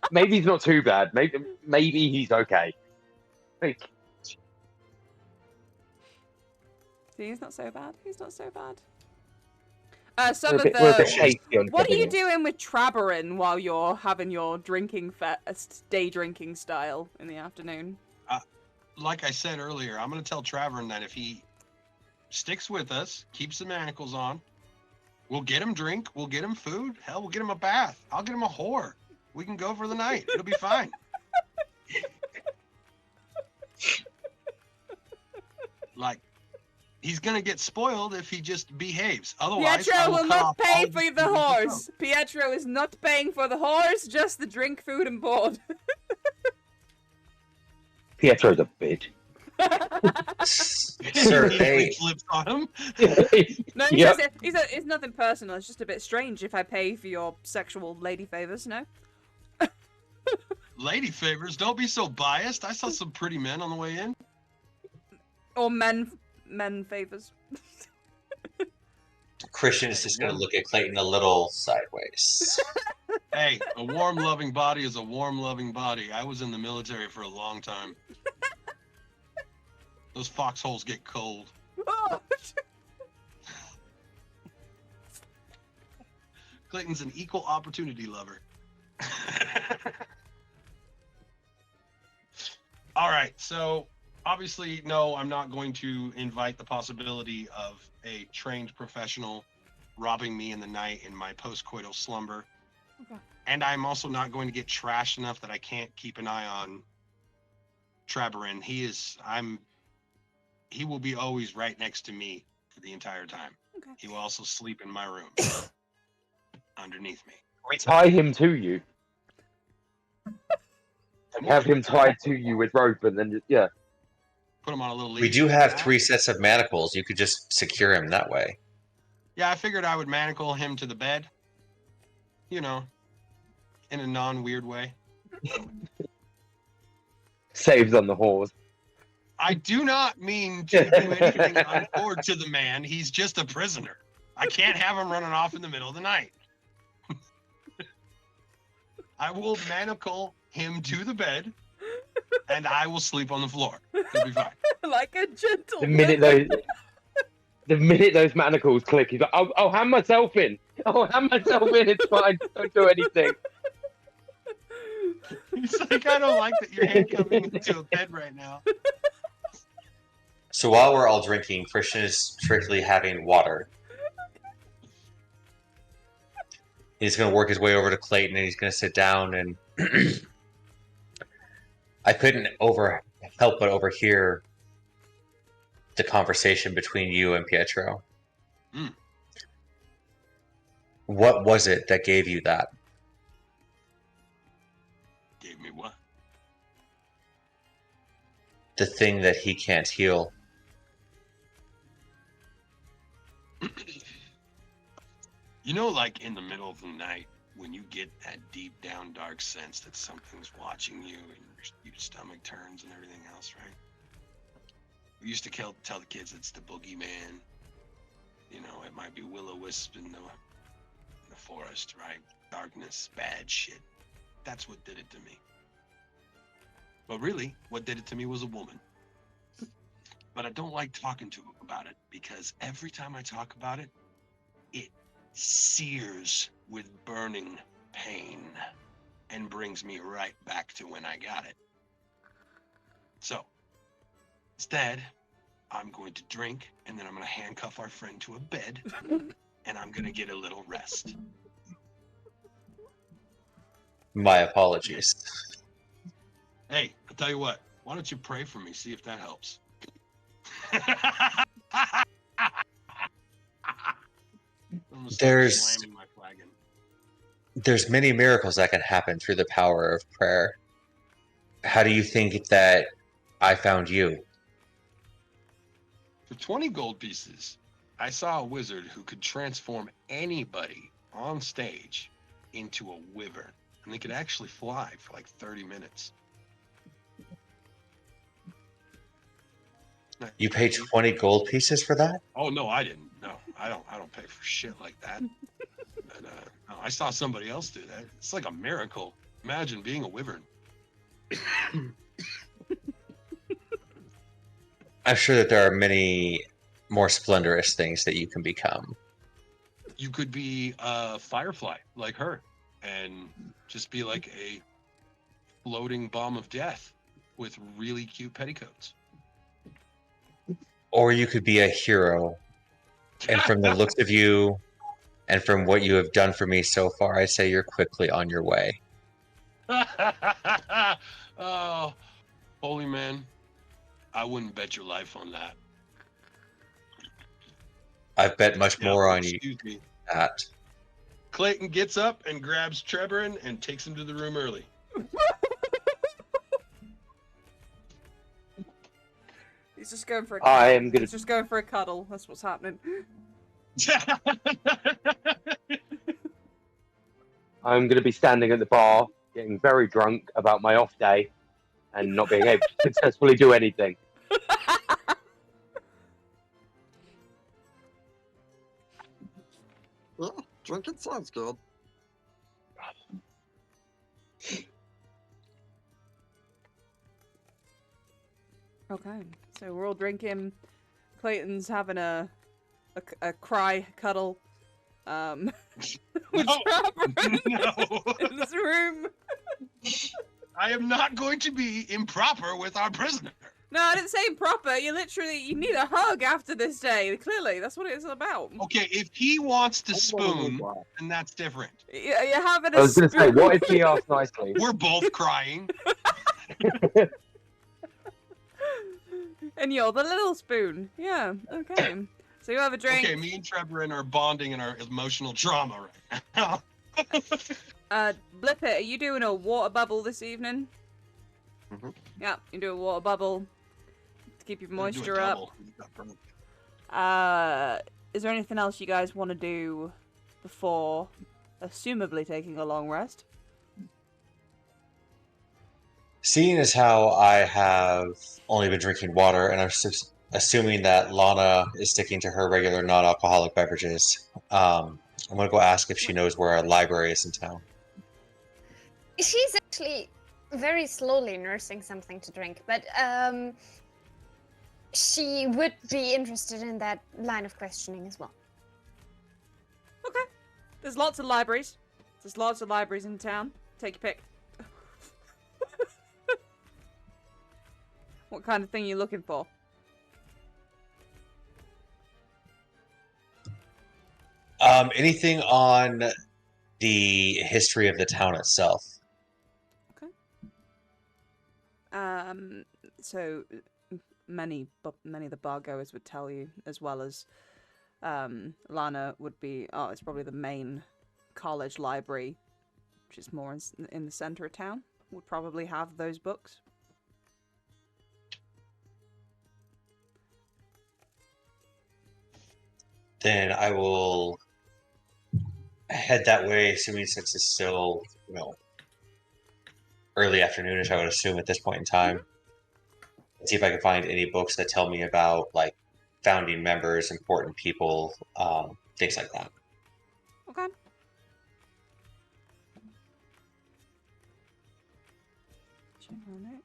Maybe he's not too bad. Maybe he's okay. Like, See, he's not so bad. He's not so bad. we're Some a of bit the... hasty on What are you coming in. doing with Traberin while you're having your drinking day drinking style in the afternoon? Like I said earlier, I'm going to tell Traverin that if he sticks with us, keeps the manacles on, we'll get him drink, we'll get him food, hell, we'll get him a bath. I'll get him a whore. We can go for the night. It'll be fine. Like, he's going to get spoiled if he just behaves. Otherwise, I Pietro will will cut not off pay all for his the food and horse. Pietro is not paying for the horse, just the drink, food, and board. Pietro's a bitch. Sir, He hey, flips on him. No, he Yep. says it's nothing personal. It's just a bit strange if I pay for your sexual lady favors, no? Lady favors, don't be so biased. I saw some pretty men on the way in. Or men favors. Christian is just going to look at Clayton a little sideways. Hey, a warm, loving body is a warm, loving body. I was in the military for a long time. Those foxholes get cold. Oh, Clayton's an equal opportunity lover. All right, so obviously, no, I'm not going to invite the possibility of a trained professional robbing me in the night in my post-coital slumber. Okay. And I'm also not going to get trashed enough that I can't keep an eye on Traberin. He will be always right next to me for the entire time. Okay. He will also sleep in my room underneath me. We tie him to you. Have him tied to you with rope and then just, yeah. Put him on a little leash. We do have Yeah. 3 sets of manacles. You could just secure him that way. Yeah, I figured I would manacle him to the bed. You know, in a non-weird way. Saves on the horse. I do not mean to do anything untoward to the man. He's just a prisoner. I can't have him running off in the middle of the night. I will manacle him to the bed, and I will sleep on the floor. It'll be fine. like a The gentleman. minute those manacles click, he's like, I'll hand myself in. I'll hand myself in. It's fine. Don't do anything. He's like, I don't like that you're handcuffing me to a bed right now. So while we're all drinking, Christian is strictly having water. He's going to work his way over to Clayton and he's going to sit down and I couldn't help but overhear the conversation between you and Pietro. Mm. What was it that gave you that? Gave me what? The thing that he can't heal. You know, like in the middle of the night, when you get that deep down dark sense that something's watching you and your stomach turns and everything else, right? We used to tell the kids it's the boogeyman. You know, it might be will-o-wisp in the forest, right? Darkness, bad shit. That's what did it to me. But really, what did it to me was a woman. But I don't like talking to about it because every time I talk about it, it sears with burning pain and brings me right back to when I got it. So, instead, I'm going to drink and then I'm going to handcuff our friend to a bed and I'm going to get a little rest. My apologies. Hey, I'll tell you what. Why don't you pray for me? See if that helps. I'm gonna start There's- slamming my flagon. there's many miracles that can happen through the power of prayer. How do you think that I found you? For 20 gold pieces, I saw a wizard who could transform anybody on stage into a wyvern. And they could actually fly for like 30 minutes. You paid 20 gold pieces for that? Oh no, I didn't. No, I don't pay for shit like that. But, no, I saw somebody else do that. It's like a miracle. Imagine being a wyvern. I'm sure that there are many more splendorous things that you can become. You could be a firefly like her and just be like a floating bomb of death with really cute petticoats. Or you could be a hero. And from the looks of you and from what you have done for me so far, I say you're quickly on your way. Oh, holy man. I wouldn't bet your life on that. I've bet much more on you. Excuse me. That. Clayton gets up and grabs Trevorin and takes him to the room early. He's just going for a cuddle. I'm He's just going for a cuddle. That's what's happening. going to be standing at the bar, getting very drunk about my off day, and not being able to successfully do anything. Yeah, drinking sounds good. Okay, so we're all drinking. Clayton's having a cry cuddle. With No. Trevorin No. in this room. I am not going to be improper with our prisoner. No, I didn't say improper. You need a hug after this day. Clearly, that's what it's about. Okay, if he wants to I'm gonna spoon, move on. then that's different. You're having a I was going to say, spoon. what if he asked nicely? We're both crying. And you're the little spoon. Yeah, okay. So you have a drink. Okay, me and Trevorin are bonding in our emotional trauma right now. Blip it, are you doing a water bubble this evening? Mhm. Yeah, you do a water bubble to keep your Do a moisture up. double. Is there anything else you guys want to do before, assumably taking a long rest? Seeing as how I have only been drinking water, and I'm assuming that Lana is sticking to her regular non-alcoholic beverages, I'm going to go ask if she knows where a library is in town. She's actually very slowly nursing something to drink, but she would be interested in that line of questioning as well. Okay. There's lots of libraries. There's lots of libraries in town. Take your pick. What kind of thing are you looking for? Anything on the history of the town itself? Okay. So many of the bargoers would tell you, as well as Lana would be. Oh, it's probably the main college library, which is more in the center of town. Would probably have those books. Then I will head that way, assuming since it's still, early afternoonish, I would assume at this point in time. See if I can find any books that tell me about, like, founding members, important people, things like that. Okay. Check my notes.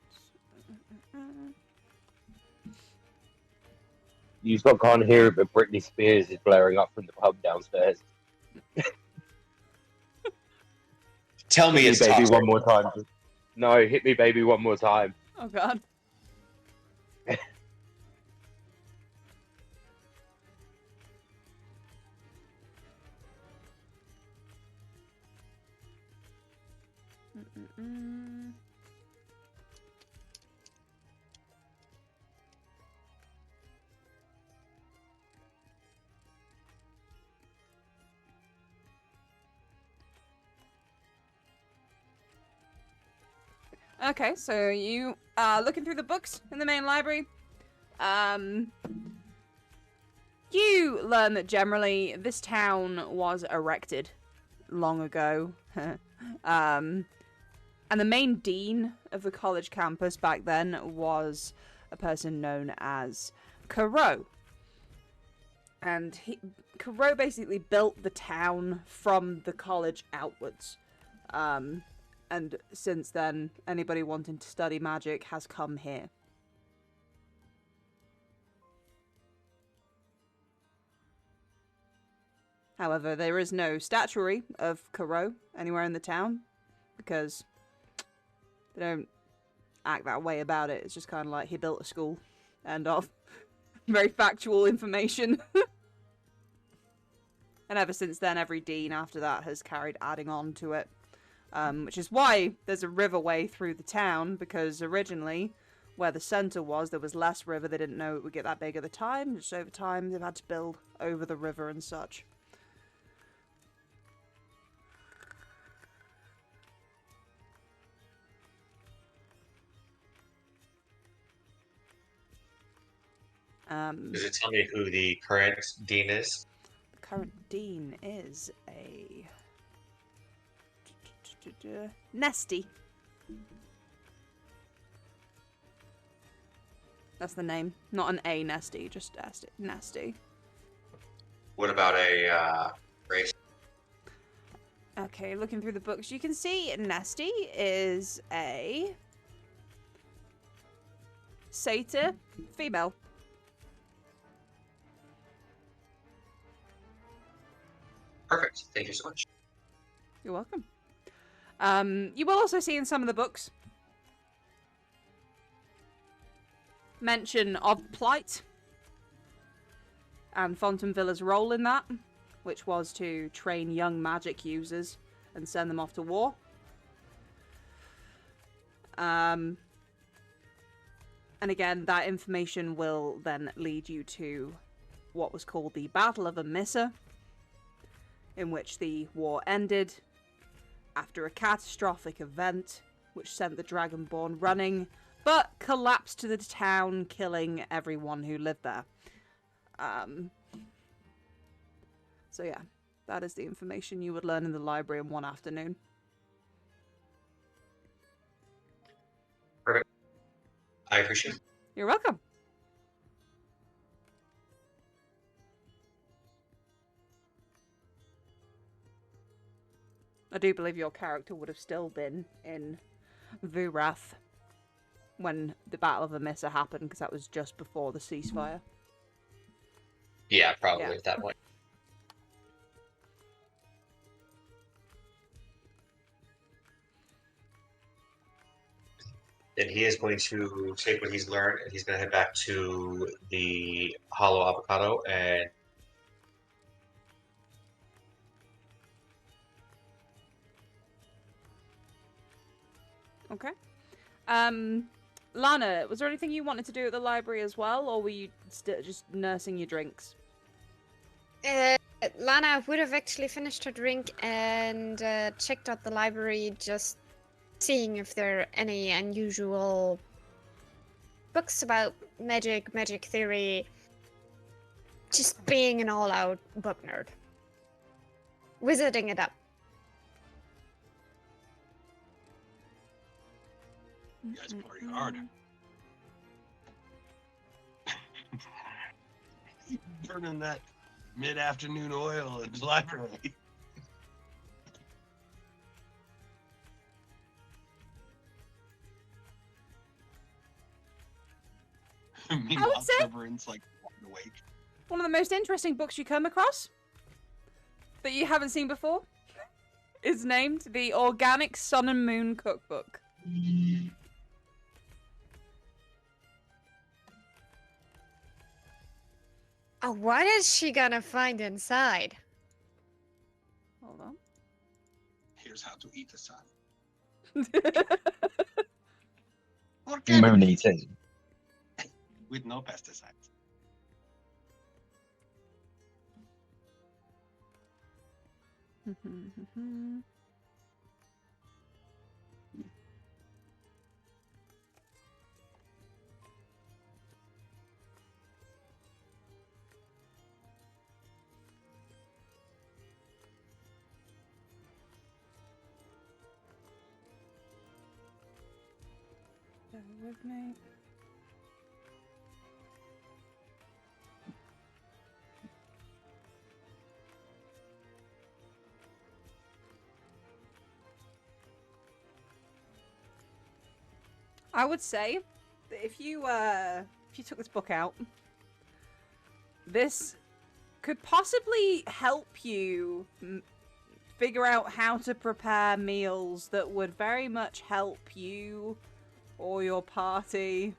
You still can't hear it, but Britney Spears is blaring up from the pub downstairs. Tell me Hit it's me, baby, toxic. one more time. No, hit me, baby, one more time. Oh god. Okay, so you are looking through the books in the main library. You learn that generally this town was erected long ago. And the main dean of the college campus back then was a person known as Karo. And Karo basically built the town from the college outwards. And since then, anybody wanting to study magic has come here. However, there is no statuary of Karo anywhere in the town, because they don't act that way about it. It's just kind of like he built a school. End of. Very factual information. And ever since then, every dean after that has carried adding on to it. Which is why there's a riverway through the town, because originally, where the centre was, there was less river. They didn't know it would get that big at the time. Just over time, they've had to build over the river and such. Does it tell me who the current dean is? The current dean is a... Nesty. That's the name. Not an A Nesty, just Nesty. What about a race? Okay, looking through the books, you can see Nesty is a satyr female. Perfect. Thank you so much. You're welcome. You will also see in some of the books mention of Plight and Fontaineville's role in that, which was to train young magic users and send them off to war. And again, that information will then lead you to what was called the Battle of Amissa, in which the war ended after a catastrophic event which sent the Dragonborn running, but collapsed the town, killing everyone who lived there. So yeah, that is the information you would learn in the library in one afternoon. Perfect. I appreciate it. You're welcome. I do believe your character would have still been in Vurath when the Battle of Amissa happened, because that was just before the ceasefire. Yeah, probably Yeah. at that point. And he is going to take what he's learned and he's going to head back to the Hollow Avocado and Okay. Lana, was there anything you wanted to do at the library as well, or were you just nursing your drinks? Lana would have actually finished her drink and checked out the library, just seeing if there are any unusual books about magic, magic theory. Just being an all-out book nerd. Wizarding it up. You guys party hard. Burning that mid-afternoon oil in the library. Meanwhile, say- Treverin's like wide awake. One of the most interesting books you come across that you haven't seen before is named The Organic Sun and Moon Cookbook. Oh, what is she gonna find inside? Hold on. Here's how to eat a sun. Moon eating. With no pesticides. with me. I would say that if you took this book out, this could possibly help you figure out how to prepare meals that would very much help you or your party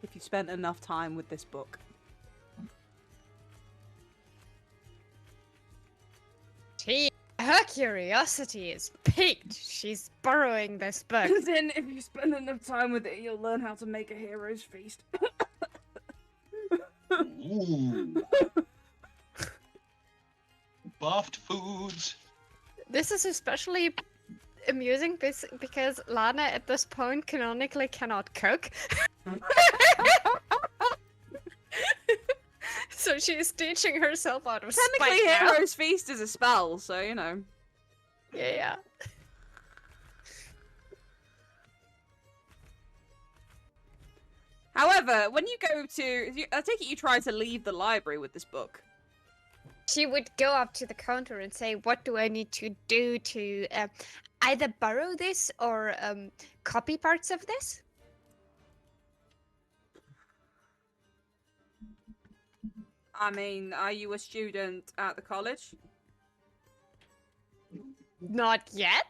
if you spent enough time with this book. Her curiosity is piqued. She's borrowing this book. Then, if you spend enough time with it, you'll learn how to make a hero's feast. Ooh. Buffed foods. This is especially amusing because Lana at this point canonically cannot cook. So she's teaching herself out of Technically, spite now. Hero's Feast is a spell, so you know. Yeah. However, when you go to... I take it you try to leave the library with this book. She would go up to the counter and say, what do I need to do to either borrow this or copy parts of this? I mean, are you a student at the college? Not yet.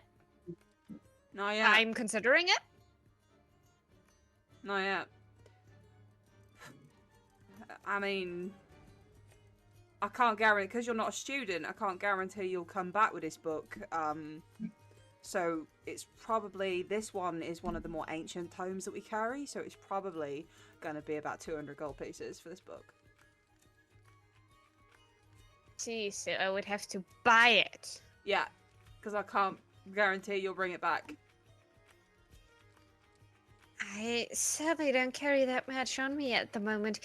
Not yet. I'm considering it. Not yet. I mean... I can't guarantee, because you're not a student, I can't guarantee you'll come back with this book. So it's probably, this one is one of the more ancient tomes that we carry, so it's probably going to be about 200 gold pieces for this book. See, so I would have to buy it. Yeah, because I can't guarantee you'll bring it back. I sadly don't carry that much on me at the moment.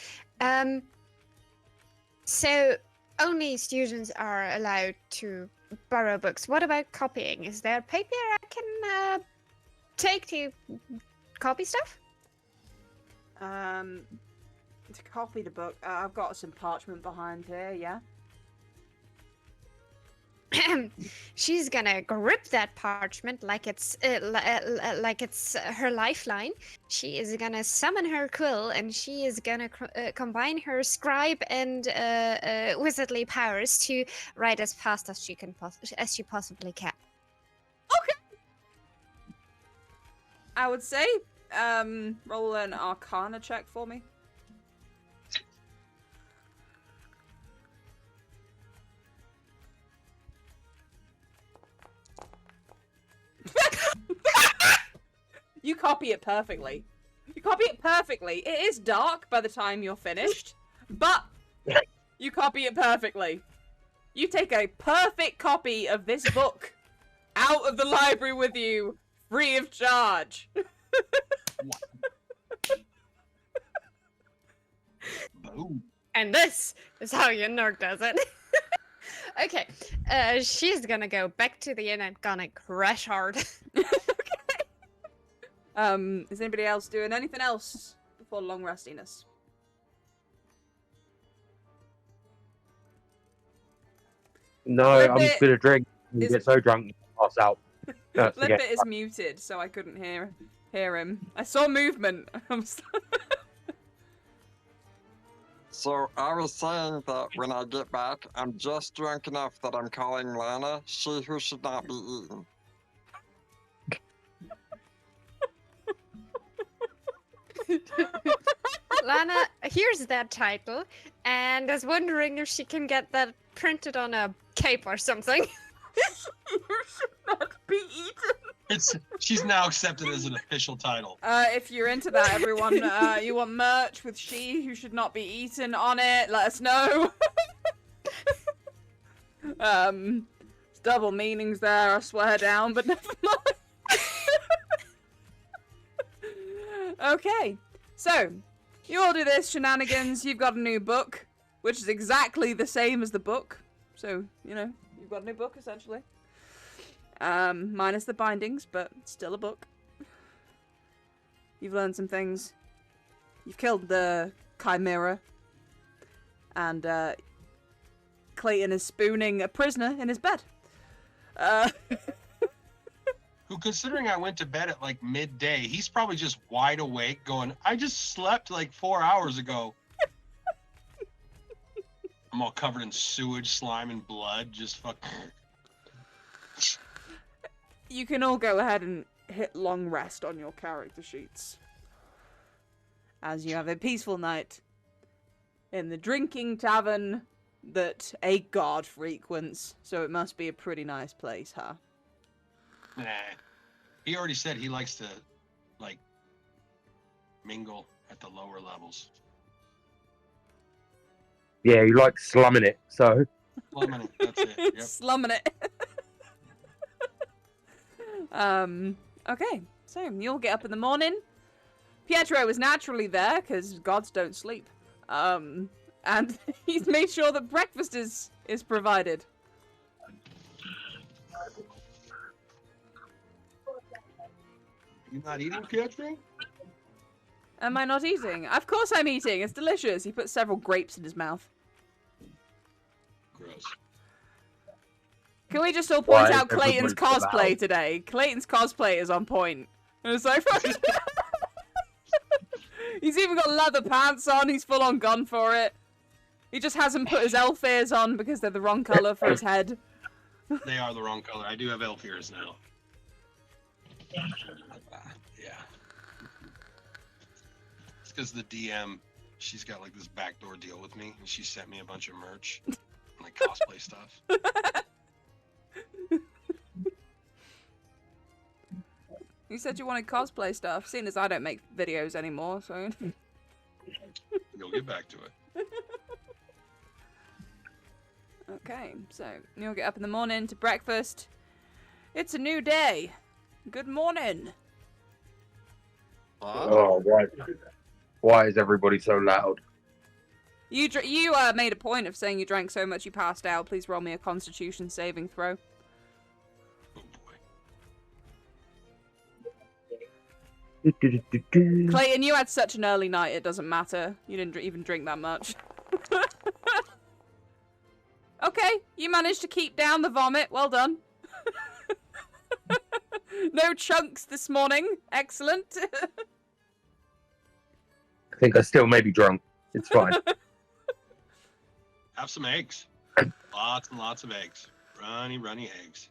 So only students are allowed to borrow books. What about copying? Is there paper I can take to copy stuff? To copy the book, I've got some parchment behind here, yeah? She's gonna grip that parchment like it's her lifeline. She is gonna summon her quill, and she is gonna combine her scribe and wizardly powers to write as fast as she possibly can. Okay. I would say, roll an Arcana check for me. You copy it perfectly. You copy it perfectly. It is dark by the time you're finished, but you copy it perfectly. You take a perfect copy of this book out of the library with you, free of charge. Boom. And this is how your nerd does it. Okay, she's gonna go back to the inn and gonna crash hard. Is anybody else doing anything else before long restiness? No, I'm just gonna drink and get so drunk you pass out. Lippet is muted, so I couldn't hear him. I saw movement. So I was saying that when I get back, I'm just drunk enough that I'm calling Lana she who should not be eaten. Lana hears that title and is wondering if she can get that printed on a cape or something. You should not be eaten. She's now accepted as an official title. If you're into that, everyone, you want merch with "she who should not be eaten" on it, let us know. It's double meanings there, I swear down, but never mind. Okay, so you all do this shenanigans. You've got a new book, which is exactly the same as the book. So, you know, you've got a new book essentially. Minus the bindings, but still a book. You've learned some things. You've killed the Chimera. And Clayton is spooning a prisoner in his bed. Who, considering I went to bed at like midday, he's probably just wide awake going, I just slept like 4 hours ago. I'm all covered in sewage, slime, and blood. Just fuck. You can all go ahead and hit long rest on your character sheets. As you have a peaceful night in the drinking tavern that a god frequents. So it must be a pretty nice place, huh? Nah. He already said he likes to, like, mingle at the lower levels. Yeah, you like slumming it, so. Slumming it, that's it. Yep. Slumming it. Okay, so you'll get up in the morning. Pietro is naturally there, because gods don't sleep. And he's made sure that breakfast is provided. You not eating, Pietro? Am I not eating? Of course I'm eating. It's delicious. He puts several grapes in his mouth. Gross. Can we just all point Why out Clayton's everybody so cosplay loud? today? Clayton's cosplay is on point. And it's so funny. He's even got leather pants on. He's full on gone for it. He just hasn't put his elf ears on because they're the wrong color for his head. They are the wrong color. I do have elf ears now. Yeah. It's because the DM, she's got like this backdoor deal with me, and she sent me a bunch of merch, like cosplay stuff. You said you wanted cosplay stuff, seeing as I don't make videos anymore, so... You'll get back to it. Okay, so you'll get up in the morning to breakfast. It's a new day. Good morning. Oh, why is everybody so loud? You made a point of saying you drank so much you passed out. Please roll me a Constitution saving throw. Oh boy. Clayton, you had such an early night, it doesn't matter. You didn't even drink that much. Okay, you managed to keep down the vomit. Well done. No chunks this morning. Excellent. I think I still may be drunk. It's fine. Have some eggs. Lots and lots of eggs. Runny eggs.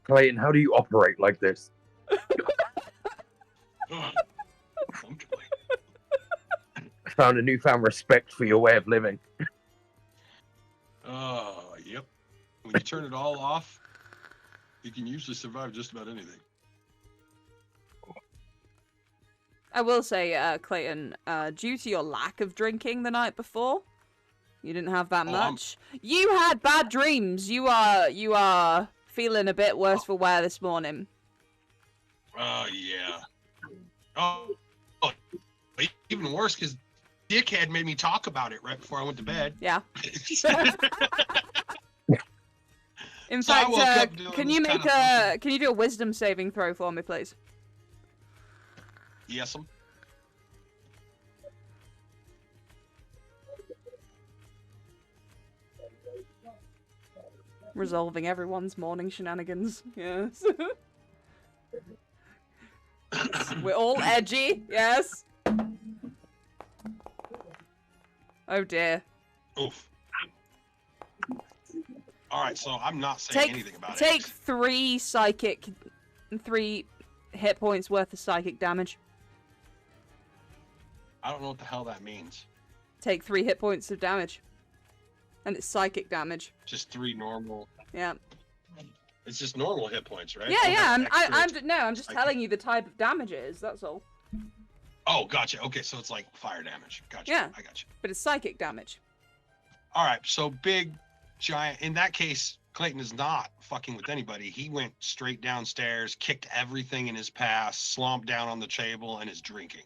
Clayton, how do you operate like this? Comfortably. I found a newfound respect for your way of living. Oh, yep. When you turn it all off, you can usually survive just about anything. I will say, Clayton, due to your lack of drinking the night before, you didn't have that much. You had bad dreams. You are feeling a bit worse for wear this morning. Oh, yeah. Oh, even worse, because Dickhead made me talk about it right before I went to bed. Yeah. In So I woke up fact, doing can this you kind make of can you do a wisdom saving throw for me, please? Yes, Resolving everyone's morning shenanigans. Yes. We're all edgy. Yes. Oh dear. Oof. All right, so I'm not saying anything about it. Take 3 hit points worth of psychic damage. I don't know what the hell that means. Take 3 hit points of damage. And it's psychic damage. Just 3 normal. Yeah. It's just normal hit points, right? Yeah, Oh, yeah. that's extra. I'm just Psychic. telling you the type of damage it is. That's all. Oh, gotcha. Okay, so it's like fire damage. Gotcha. Yeah. I gotcha. But it's psychic damage. All right, so big, giant. In that case, Clayton is not fucking with anybody. He went straight downstairs, kicked everything in his path, slumped down on the table, and is drinking.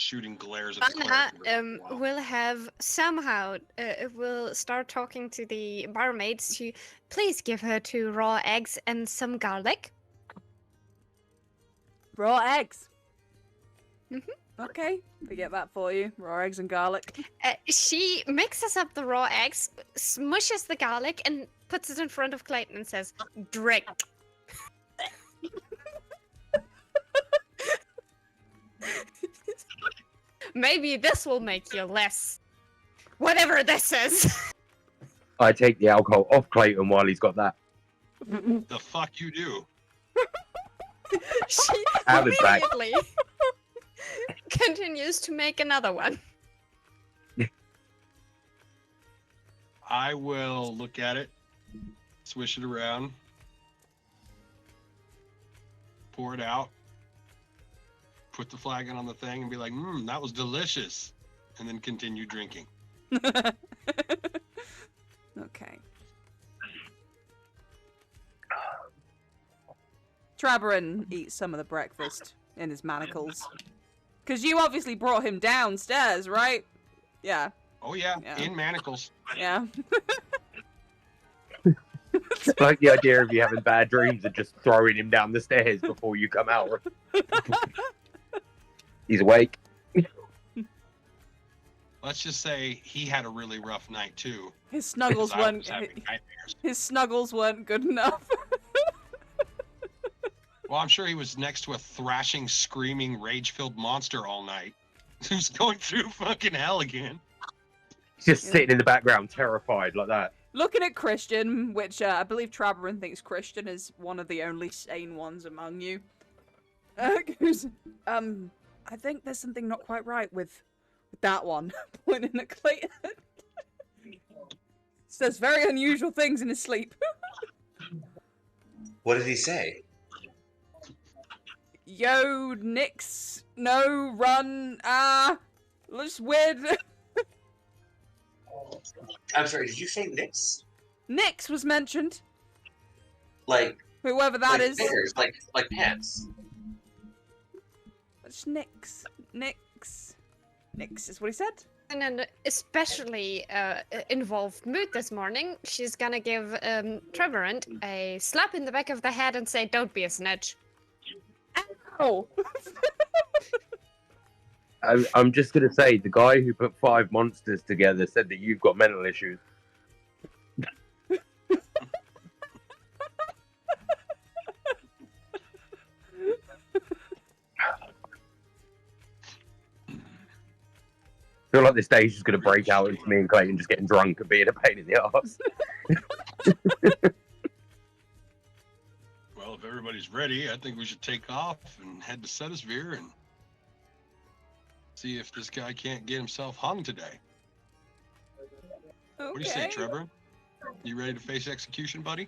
shooting glares at the Anna cleric. every once in a while. will have somehow will start talking to the barmaids to please give her 2 raw eggs and some garlic. Raw eggs. Mhm. Okay, we get that for you. Raw eggs and garlic. She mixes up the raw eggs, smushes the garlic, and puts it in front of Clayton and says, "Drink." Maybe this will make you less. Whatever this is. I take the alcohol off Clayton while he's got that. The fuck you do? She Out his back. immediately continues to make another one. I will look at it, swish it around, pour it out, put the flagon on the thing, and be like, that was delicious. And then continue drinking. Okay. Trabarin eats some of the breakfast in his manacles. Because you obviously brought him downstairs, right? Yeah. Oh, yeah, Yeah. in manacles. Yeah. It's like the idea of you having bad dreams and just throwing him down the stairs before you come out. He's awake. Let's just say he had a really rough night, too. His snuggles 'cause I weren't was having nightmares. his snuggles weren't good enough. Well, I'm sure he was next to a thrashing, screaming, rage-filled monster all night. Who's going through fucking hell again. Just sitting in the background, terrified like that. Looking at Christian, which I believe Trabarin thinks Christian is one of the only sane ones among you. Goes, I think there's something not quite right with that one. Pointing at Clayton. Says very unusual things in his sleep. What did he say? Yo, Nix, no, run, looks weird. I'm sorry, did you say Nix? Nix was mentioned. Like Whoever that like is. fingers, like pants. It's Nix. Nix. Nix is what he said. In an especially involved mood this morning, she's gonna give Trevorant a slap in the back of the head and say, "Don't be a snitch." Oh. I'm just going to say, the guy who put 5 monsters together said that you've got mental issues. I feel like this day's just going to break out into me and Clayton just getting drunk and being a pain in the arse. Well, if everybody's ready, I think we should take off and head to Setosphere and see if this guy can't get himself hung today. Okay. What do you say, Trevor? You ready to face execution, buddy?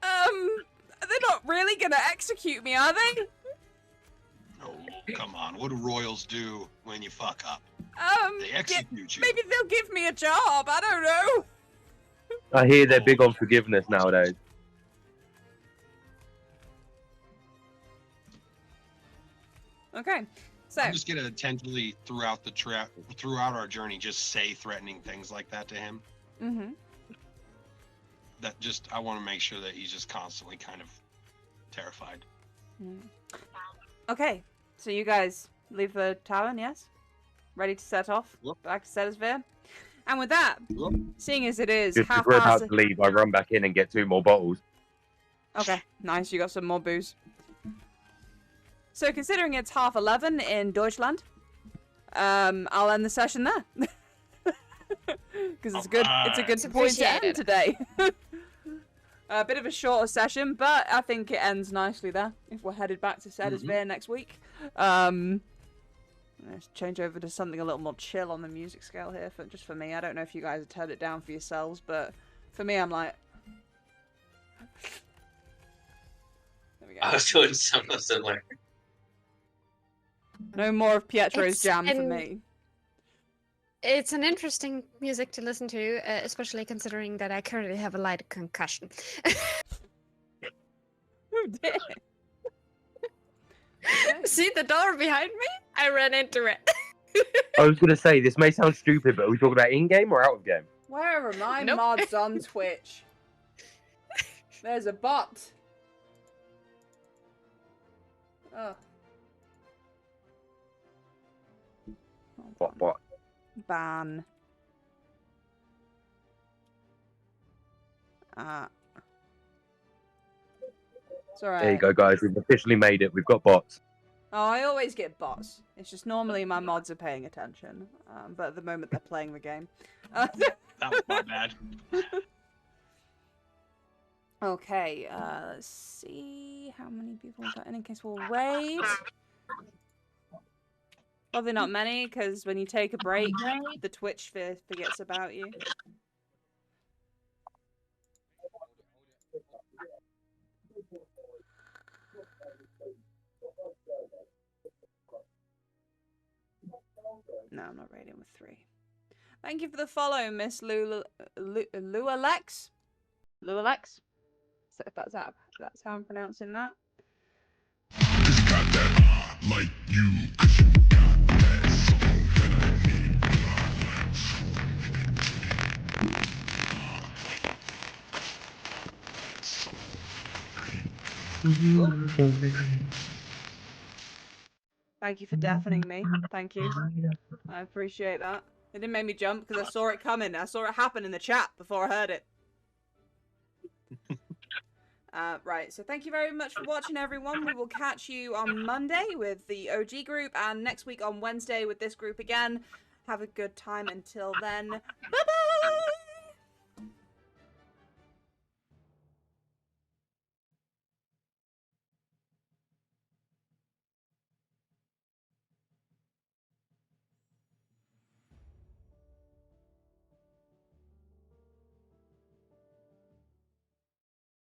They're not really gonna execute me, are they? No, come on. What do royals do when you fuck up? They execute you. Maybe they'll give me a job. I don't know. I hear they're big on forgiveness nowadays. Okay, so I'm just gonna intentionally throughout our journey just say threatening things like that to him. mm-hmm. That just I want to make sure that he's just constantly kind of terrified. Okay, so you guys leave the tavern, yes? Ready to set off Yep. back to Setosphere? And with that, Yep. seeing as it is Just as half we're about past... to leave, I run back in and get 2 more bottles. Okay, nice, you got some more booze. So considering it's 11:30 in Deutschland, I'll end the session there. Because it's a good It's point to end appreciated. today. A bit of a shorter session, but I think it ends nicely there. If we're headed back to Setosphere next week, let's change over to something a little more chill on the music scale here. Just for me, I don't know if you guys have turned it down for yourselves, but for me, I'm like, there we go. I was doing something similar. No more of Pietro's It's jam for an- me. It's an interesting music to listen to, especially considering that I currently have a light concussion. Who did? See the door behind me? I ran into it. I was gonna say this may sound stupid, but are we talking about in-game or out of game? Where are my Nope. mods on Twitch? There's a bot. Oh. What? Ban. It's alright. There you go, guys. We've officially made it. We've got bots. Oh, I always get bots. It's just normally my mods are paying attention. But at the moment they're playing the game. That was my bad. Okay, let's see how many people we got in case we'll raid. Probably not many, because when you take a break, the Twitch forgets about you. No, I'm not raiding with 3. Thank you for the follow, Miss Lualex. Lualex? So if that's how I'm pronouncing that. Thank you for deafening me. Thank you. I appreciate that. It didn't make me jump because I saw it coming. I saw it happen in the chat before I heard it. Right, so thank you very much for watching, everyone. We will catch you on Monday with the OG group and next week on Wednesday with this group again. Have a good time until then. Bye-bye!